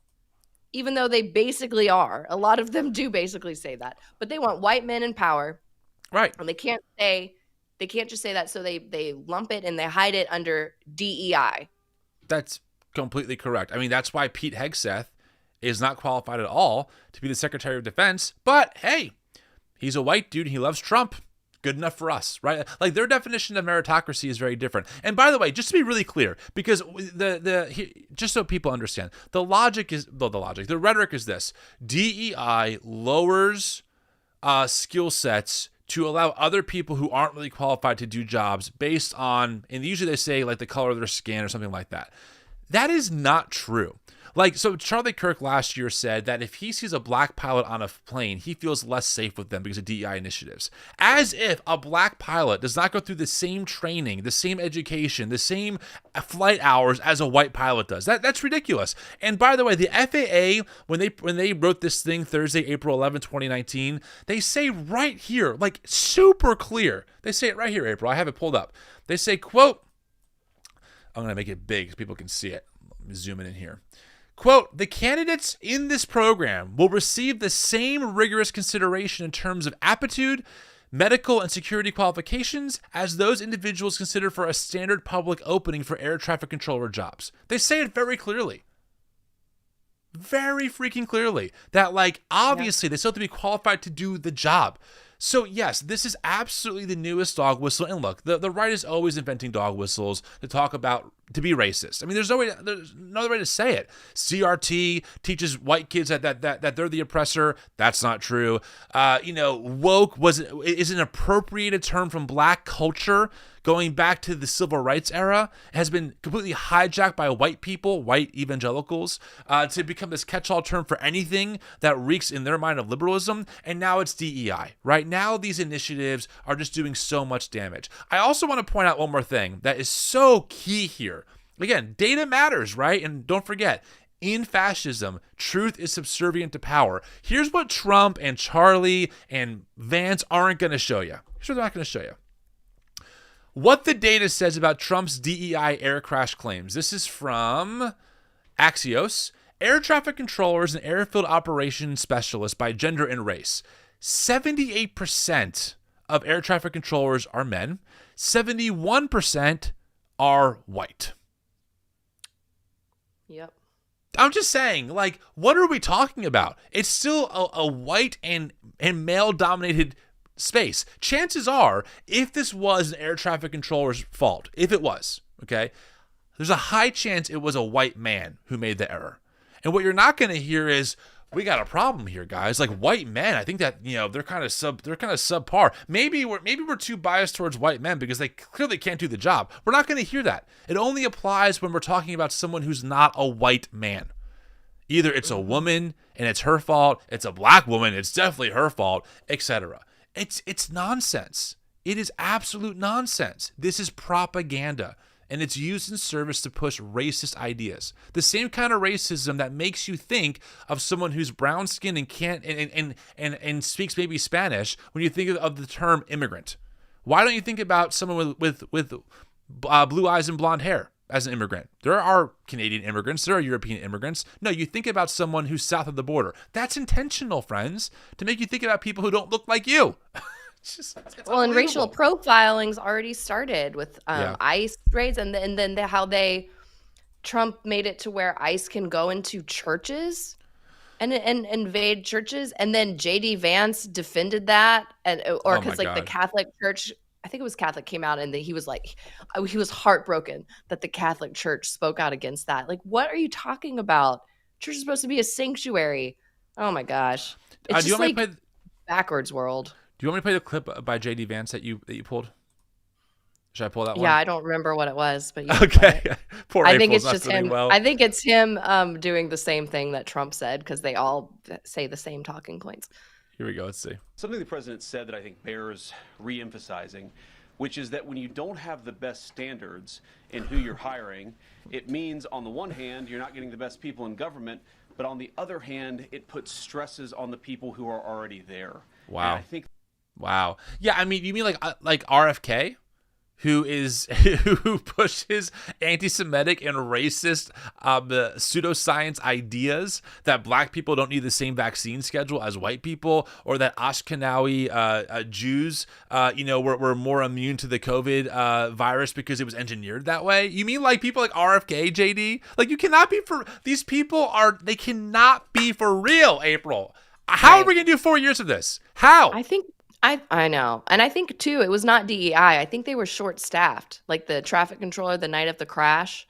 Speaker 2: Even though they basically are. A lot of them do basically say that. But they want white men in power.
Speaker 1: Right.
Speaker 2: And they can't just say that, so they lump it and they hide it under DEI.
Speaker 1: That's completely correct. I mean, that's why Pete Hegseth is not qualified at all to be the Secretary of Defense. But hey, he's a white dude. He loves Trump. Good enough for us, right? Like, their definition of meritocracy is very different. And by the way, just to be really clear, because just so people understand, the rhetoric is this: DEI lowers skill sets to allow other people who aren't really qualified to do jobs based on, and usually they say like the color of their skin or something like that. That is not true. Like, so Charlie Kirk last year said that if he sees a black pilot on a plane, he feels less safe with them because of DEI initiatives. As if a black pilot does not go through the same training, the same education, the same flight hours as a white pilot does. That's ridiculous. And by the way, the FAA, when they wrote this thing Thursday, April 11, 2019, they say right here, like super clear, they say it right here, April, I have it pulled up. They say, quote, I'm going to make it big so people can see it. Let me zoom in here. Quote, the candidates in this program will receive the same rigorous consideration in terms of aptitude, medical, and security qualifications as those individuals considered for a standard public opening for air traffic controller jobs. They say it very clearly. Very freaking clearly. That, like, obviously they still have to be qualified to do the job. So yes, this is absolutely the newest dog whistle. And look, the right is always inventing dog whistles to be racist. I mean, there's no other way to say it. CRT teaches white kids that they're the oppressor. That's not true. Woke is an appropriated term from black culture going back to the civil rights era. It has been completely hijacked by white people, white evangelicals, to become this catch-all term for anything that reeks in their mind of liberalism. And now it's DEI. Right now, these initiatives are just doing so much damage. I also want to point out one more thing that is so key here. Again, data matters, right? And don't forget, in fascism, truth is subservient to power. Here's what Trump and Charlie and Vance aren't going to show you. Here's what they're not going to show you. What the data says about Trump's DEI air crash claims. This is from Axios. Air traffic controllers and airfield operations specialists by gender and race. 78% of air traffic controllers are men. 71% are white.
Speaker 2: Yep.
Speaker 1: I'm just saying, like, what are we talking about? It's still a white and male-dominated space. Chances are, if this was an air traffic controller's fault, if it was, okay, there's a high chance it was a white man who made the error. And what you're not going to hear is, we got a problem here, guys. Like, white men, I think that, they're kind of subpar. Maybe we're too biased towards white men because they clearly can't do the job. We're not going to hear that. It only applies when we're talking about someone who's not a white man. Either it's a woman and it's her fault, it's a black woman, it's definitely her fault, etc. It's nonsense. It is absolute nonsense. This is propaganda. And it's used in service to push racist ideas. The same kind of racism that makes you think of someone who's brown skinned and can't and speaks maybe Spanish when you think of the term immigrant. Why don't you think about someone with blue eyes and blonde hair as an immigrant? There are Canadian immigrants, there are European immigrants. No, you think about someone who's south of the border. That's intentional, friends, to make you think about people who don't look like you. It's
Speaker 2: and racial profiling's already started with ICE raids, and then how Trump made it to where ICE can go into churches and invade churches, and then JD Vance defended that, because the Catholic Church, I think it was Catholic, came out and he was heartbroken that the Catholic Church spoke out against that. Like, what are you talking about? Church is supposed to be a sanctuary. Oh my gosh, it's just like backwards world.
Speaker 1: Do you want me to play the clip by JD Vance that you pulled? Should I pull that one?
Speaker 2: Yeah, I don't remember what it was, but
Speaker 1: okay. Poor
Speaker 2: I think
Speaker 1: April's
Speaker 2: it's just him.
Speaker 1: well.
Speaker 2: I think it's him doing the same thing that Trump said, because they all say the same talking points.
Speaker 1: Here we go. Let's see.
Speaker 12: Something the president said that I think bears re-emphasizing, which is that when you don't have the best standards in who you're hiring, it means on the one hand you're not getting the best people in government, but on the other hand it puts stresses on the people who are already there.
Speaker 1: Wow.
Speaker 12: And I think.
Speaker 1: Wow. Yeah, I mean, you mean like RFK? who pushes anti-Semitic and racist pseudoscience ideas that black people don't need the same vaccine schedule as white people, or that Ashkenazi Jews, were more immune to the COVID virus because it was engineered that way. You mean like people like RFK, JD? Like, you cannot be for these people they cannot be for real, April. How are we gonna do 4 years of this? How?
Speaker 2: I know. And I think, too, it was not DEI. I think they were short-staffed. Like the traffic controller the night of the crash.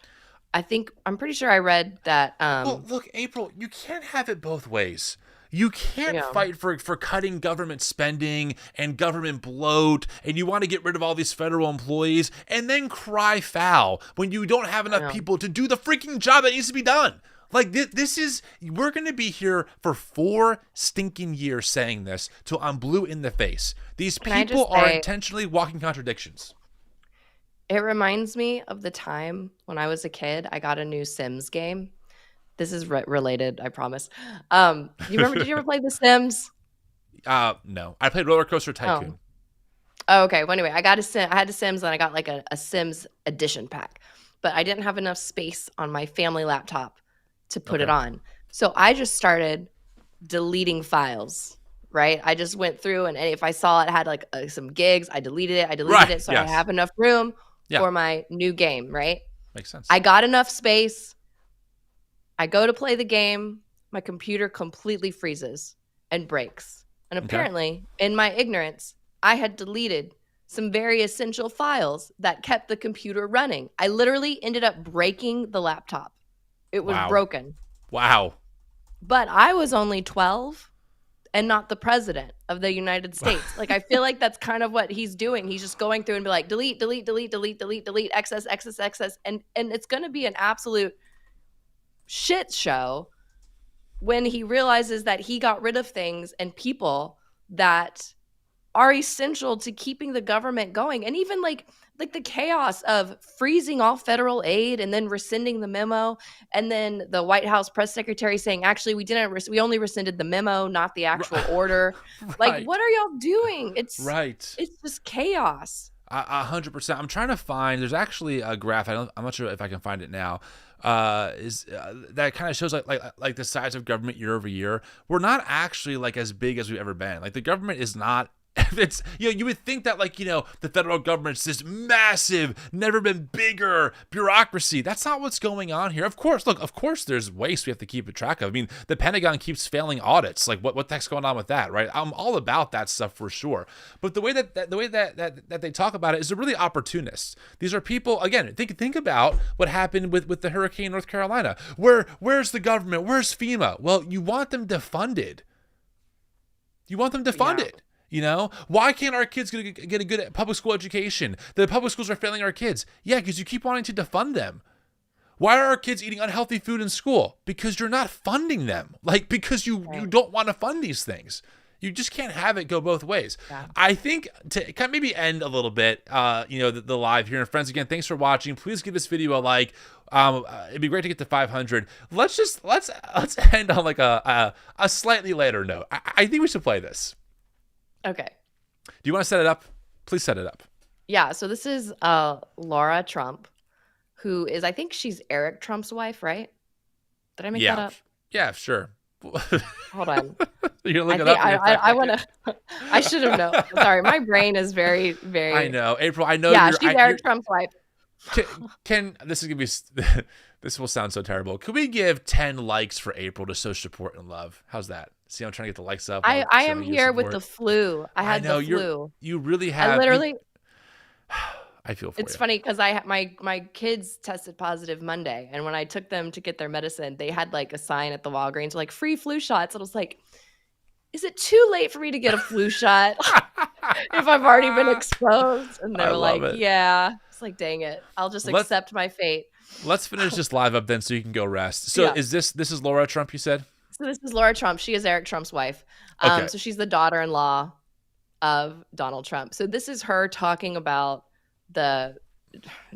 Speaker 2: I'm pretty sure I read that.
Speaker 1: Well, look, April, you can't have it both ways. You can't fight for cutting government spending and government bloat, and you want to get rid of all these federal employees, and then cry foul when you don't have enough people to do the freaking job that needs to be done. Like, we're going to be here for 4 stinking years saying this till I'm blue in the face. These people are intentionally walking contradictions.
Speaker 2: It reminds me of the time when I was a kid, I got a new Sims game. This is related, I promise. Did you ever play The Sims?
Speaker 1: No. I played Roller Coaster Tycoon.
Speaker 2: Oh, okay. Well, anyway, I had a Sims, and I got like a Sims edition pack. But I didn't have enough space on my family laptop to put it on. So I just started deleting files, right? I just went through, and if I saw it had like some gigs, I deleted it. So I have enough room for my new game, right?
Speaker 1: Makes sense.
Speaker 2: I got enough space. I go to play the game. My computer completely freezes and breaks. And apparently, in my ignorance, I had deleted some very essential files that kept the computer running. I literally ended up breaking the laptop. It was broken.
Speaker 1: Wow.
Speaker 2: But I was only 12 and not the president of the United States. Like, I feel like that's kind of what he's doing. He's just going through and be like, delete, excess. And it's going to be an absolute shit show when he realizes that he got rid of things and people that are essential to keeping the government going. And even like the chaos of freezing all federal aid and then rescinding the memo, and then the White House press secretary saying, actually, we only rescinded the memo, not the actual order. Like, what are y'all doing? It's just chaos.
Speaker 1: 100%. I'm trying to find, there's actually a graph. I'm not sure if I can find it now. That kind of shows like the size of government year over year. We're not actually like as big as we've ever been. Like, the government is not. It's, you would think that the federal government's this massive, never been bigger bureaucracy. That's not what's going on here. Of course there's waste we have to keep track of. I mean, the Pentagon keeps failing audits. Like, what the heck's going on with that, right? I'm all about that stuff for sure. But the way that they talk about it is they're really opportunists. These are people, again, think about what happened with the hurricane in North Carolina. Where's the government? Where's FEMA? Well, you want them defunded. Why can't our kids get a good public school education? The public schools are failing our kids. Yeah, because you keep wanting to defund them. Why are our kids eating unhealthy food in school? Because you're not funding them. Like, because you don't want to fund these things. You just can't have it go both ways. Yeah. I think to kind of maybe end a little bit, the live here. And friends, again, thanks for watching. Please give this video a like. It'd be great to get to 500. Let's end on like a slightly lighter note. I think we should play this.
Speaker 2: Okay.
Speaker 1: Do you want to set it up? Please set it up.
Speaker 2: Yeah. So this is Laura Trump, who is, I think she's Eric Trump's wife, right? Did I make that up?
Speaker 1: Yeah, sure.
Speaker 2: Hold on.
Speaker 1: You're gonna look it up.
Speaker 2: I want to. I should have known. Sorry, my brain is very, very.
Speaker 1: I know, April. I know.
Speaker 2: Yeah, she's Eric Trump's wife.
Speaker 1: Can this is gonna be? This will sound so terrible. Could we give 10 likes for April to show support and love? How's that? See, I'm trying to get the likes up.
Speaker 2: I am here with the flu. I had the flu.
Speaker 1: You really have.
Speaker 2: I literally.
Speaker 1: I feel for you.
Speaker 2: It's funny because my kids tested positive Monday, and when I took them to get their medicine, they had like a sign at the Walgreens like free flu shots, and I was like, "Is it too late for me to get a flu shot if I've already been exposed?" And they were like, "Yeah." It's like, dang it, I'll just accept my fate.
Speaker 1: Let's finish this live up then, so you can go rest. So, is this is Laura Trump? You said.
Speaker 2: So this is Laura Trump. She is Eric Trump's wife. Okay. So she's the daughter-in-law of Donald Trump. So this is her talking about the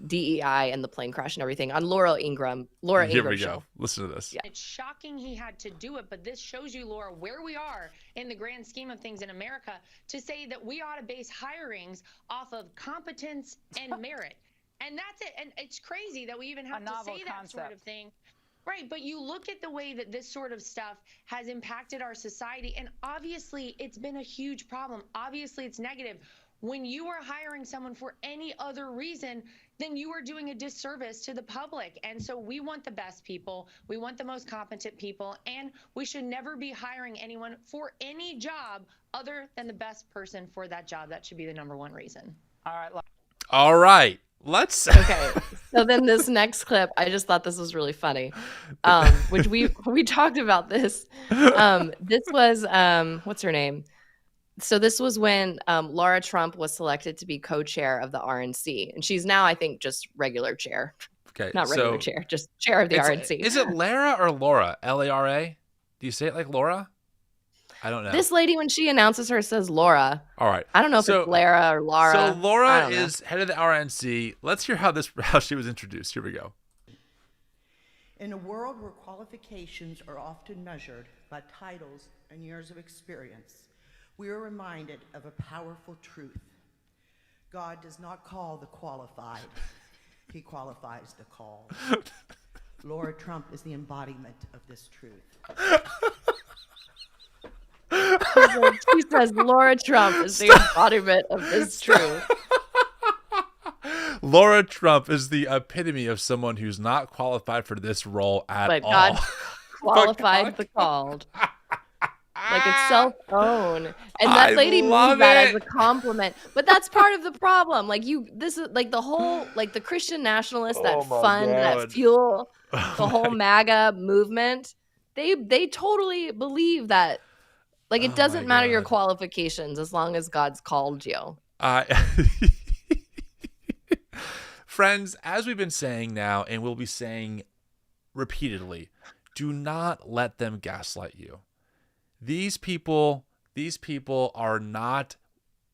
Speaker 2: DEI and the plane crash and everything on Laura Ingraham
Speaker 1: Here we go.
Speaker 2: show.
Speaker 1: Listen to this.
Speaker 13: Yeah. It's shocking he had to do it, but this shows you, Laura, where we are in the grand scheme of things in America to say that we ought to base hirings off of competence and merit. And that's it. And it's crazy that we even have to say that sort of thing. Right. But you look at the way that this sort of stuff has impacted our society, and obviously it's been a huge problem. Obviously it's negative. When you are hiring someone for any other reason, then you are doing a disservice to the public. And so we want the best people. We want the most competent people. And we should never be hiring anyone for any job other than the best person for that job. That should be the number one reason.
Speaker 1: All right. Let's.
Speaker 2: Okay. So then this next clip, I just thought this was really funny, which we talked about this. This was, what's her name? So this was when Laura Trump was selected to be co-chair of the RNC. And she's now, I think, just regular chair.
Speaker 1: Okay.
Speaker 2: Not regular chair, just chair of the RNC.
Speaker 1: Is it Lara or Laura? L-A-R-A? Do you say it like Laura? I don't know.
Speaker 2: This lady, when she announces her, says Laura.
Speaker 1: All right.
Speaker 2: I don't know if it's Lara or Laura.
Speaker 1: So Laura is head of the RNC. Let's hear how she was introduced. Here we go.
Speaker 14: In a world where qualifications are often measured by titles and years of experience, we are reminded of a powerful truth. God does not call the qualified. He qualifies the called. Laura Trump is the embodiment of this truth.
Speaker 2: She says Laura Trump is the embodiment of this truth.
Speaker 1: Laura Trump is the epitome of someone who's not qualified for this role at all.
Speaker 2: But God qualified the called. Like it's self-own. And that lady means that as a compliment. But that's part of the problem. Like this is like the whole, like the Christian Nationalists that fund, that fuel the whole Maga movement. They totally believe that, like, it doesn't matter your qualifications as long as God's called you.
Speaker 1: Friends, as we've been saying now, and we'll be saying repeatedly, do not let them gaslight you. These people are not,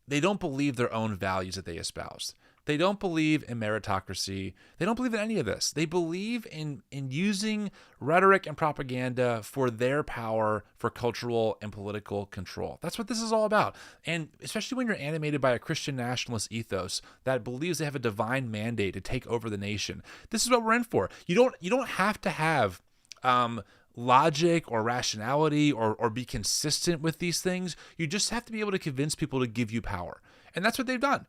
Speaker 1: they don't believe their own values that they espouse. They don't believe in meritocracy. They don't believe in any of this. They believe in using rhetoric and propaganda for their power, for cultural and political control. That's what this is all about. And especially when you're animated by a Christian nationalist ethos that believes they have a divine mandate to take over the nation. This is what we're in for. You don't have to have logic or rationality or be consistent with these things. You just have to be able to convince people to give you power. And that's what they've done.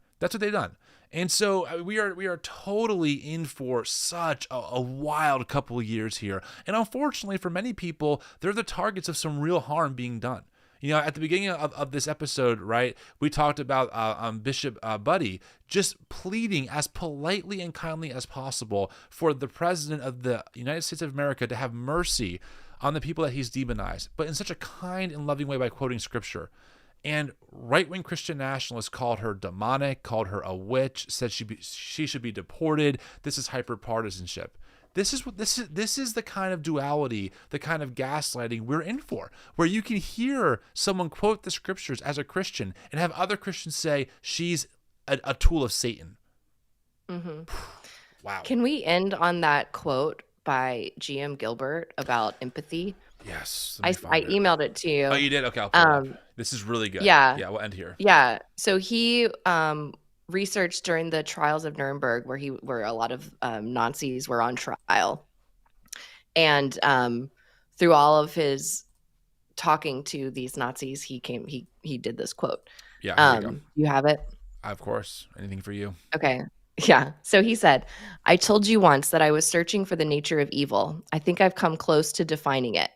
Speaker 1: And so we are totally in for such a wild couple of years here. And unfortunately for many people, they're the targets of some real harm being done. You know, at the beginning of this episode, right, we talked about Bishop Buddy just pleading as politely and kindly as possible for the president of the United States of America to have mercy on the people that he's demonized, but in such a kind and loving way by quoting scripture. And right-wing Christian nationalists called her demonic, called her a witch, said she should be deported. This is hyper-partisanship. This is the kind of duality, the kind of gaslighting we're in for, where you can hear someone quote the scriptures as a Christian and have other Christians say she's a tool of Satan.
Speaker 2: Mm-hmm.
Speaker 1: Wow.
Speaker 2: Can we end on that quote by G.M. Gilbert about empathy?
Speaker 1: Yes.
Speaker 2: I emailed it to you.
Speaker 1: Oh, you did? Okay. I'll pull it up. This is really good.
Speaker 2: Yeah.
Speaker 1: Yeah, we'll end here.
Speaker 2: Yeah. So he researched during the trials of Nuremberg, where a lot of Nazis were on trial. And through all of his talking to these Nazis, he did this quote.
Speaker 1: Yeah. Here we go.
Speaker 2: You have it?
Speaker 1: Of course. Anything for you.
Speaker 2: Okay. Yeah. So he said, I told you once that I was searching for the nature of evil. I think I've come close to defining it.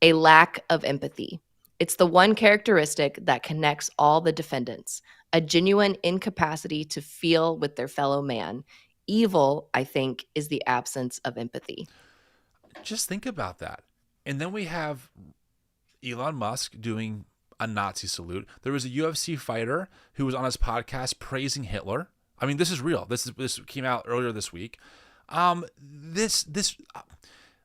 Speaker 2: A lack of empathy. It's the one characteristic that connects all the defendants. A genuine incapacity to feel with their fellow man. Evil, I think, is the absence of empathy.
Speaker 1: Just think about that. And then we have Elon Musk doing a Nazi salute. There was a UFC fighter who was on his podcast praising Hitler. I mean, this is real. This came out earlier this week.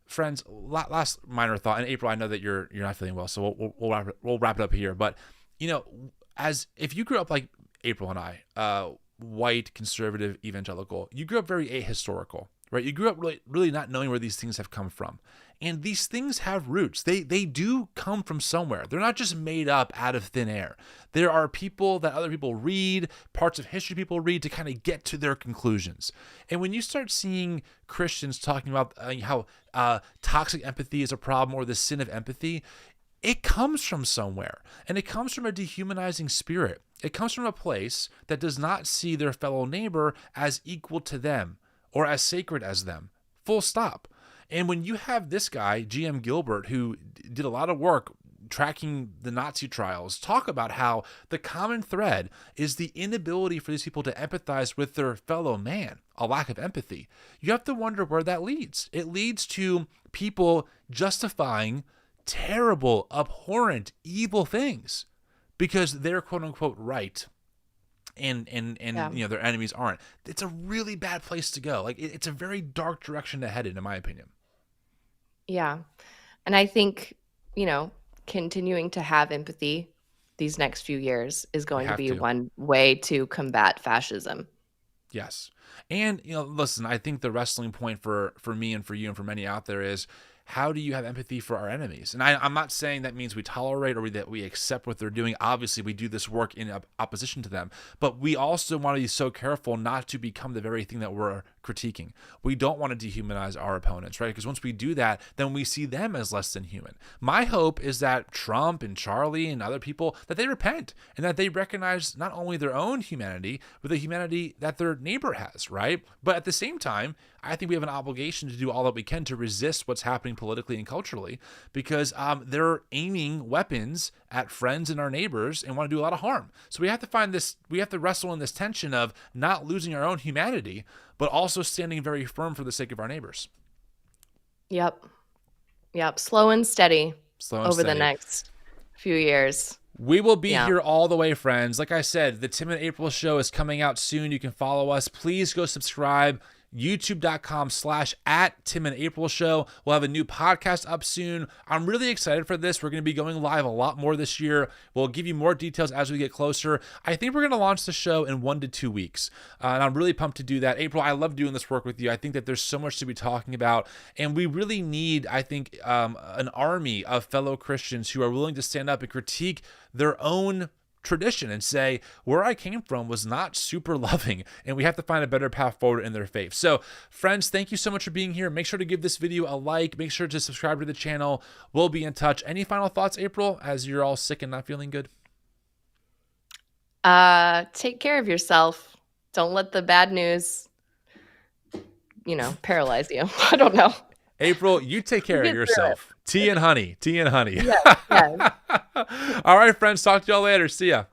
Speaker 1: Friends, last minor thought. And April, I know that you're not feeling well, so we'll wrap it up here. But you know, as if you grew up like April and I, white conservative evangelical, you grew up very ahistorical, right? You grew up really not knowing where these things have come from. And these things have roots. They do come from somewhere. They're not just made up out of thin air. There are people that other people read, parts of history people read to kind of get to their conclusions. And when you start seeing Christians talking about how toxic empathy is a problem or the sin of empathy, it comes from somewhere. And it comes from a dehumanizing spirit. It comes from a place that does not see their fellow neighbor as equal to them or as sacred as them. Full stop. And when you have this guy, G.M. Gilbert, who did a lot of work tracking the Nazi trials, talk about how the common thread is the inability for these people to empathize with their fellow man, a lack of empathy, you have to wonder where that leads. It leads to people justifying terrible, abhorrent, evil things because they're quote unquote right. And their enemies aren't. It's a really bad place to go. Like it's a very dark direction to head in my opinion.
Speaker 2: Yeah. And I think, continuing to have empathy these next few years is going to be one way to combat fascism.
Speaker 1: Yes. And, listen, I think the wrestling point for me and for you and for many out there is, how do you have empathy for our enemies? And I'm not saying that means we tolerate or that we accept what they're doing. Obviously, we do this work in opposition to them. But we also want to be so careful not to become the very thing that we're critiquing. We don't want to dehumanize our opponents, right? Because once we do that, then we see them as less than human. My hope is that Trump and Charlie and other people, that they repent and that they recognize not only their own humanity, but the humanity that their neighbor has, right? But at the same time, I think we have an obligation to do all that we can to resist what's happening politically and culturally because they're aiming weapons at friends and our neighbors and want to do a lot of harm. So we have to wrestle in this tension of not losing our own humanity, but also standing very firm for the sake of our neighbors.
Speaker 2: Yep. Slow and steady over the next few years.
Speaker 1: We will be here all the way, friends. Like I said, the Tim and April show is coming out soon. You can follow us. Please go subscribe. youtube.com/@TimandAprilShow. We'll have a new podcast up soon. I'm really excited for this. We're going to be going live a lot more this year. We'll give you more details as we get closer. I think we're going to launch the show in 1 to 2 weeks. And I'm really pumped to do that. April, I love doing this work with you. I think that there's so much to be talking about. And we really need, I think, an army of fellow Christians who are willing to stand up and critique their own tradition and say, where I came from was not super loving, and we have to find a better path forward in their faith. So, friends, thank you so much for being here. Make sure to give this video a like. Make sure to subscribe to the channel. We'll be in touch. Any final thoughts, April, as you're all sick and not feeling good?
Speaker 2: Take care of yourself. Don't let the bad news, paralyze you. I don't know.
Speaker 1: April, you take care of yourself. Tea and honey.
Speaker 2: Yes.
Speaker 1: All right, friends. Talk to y'all later. See ya.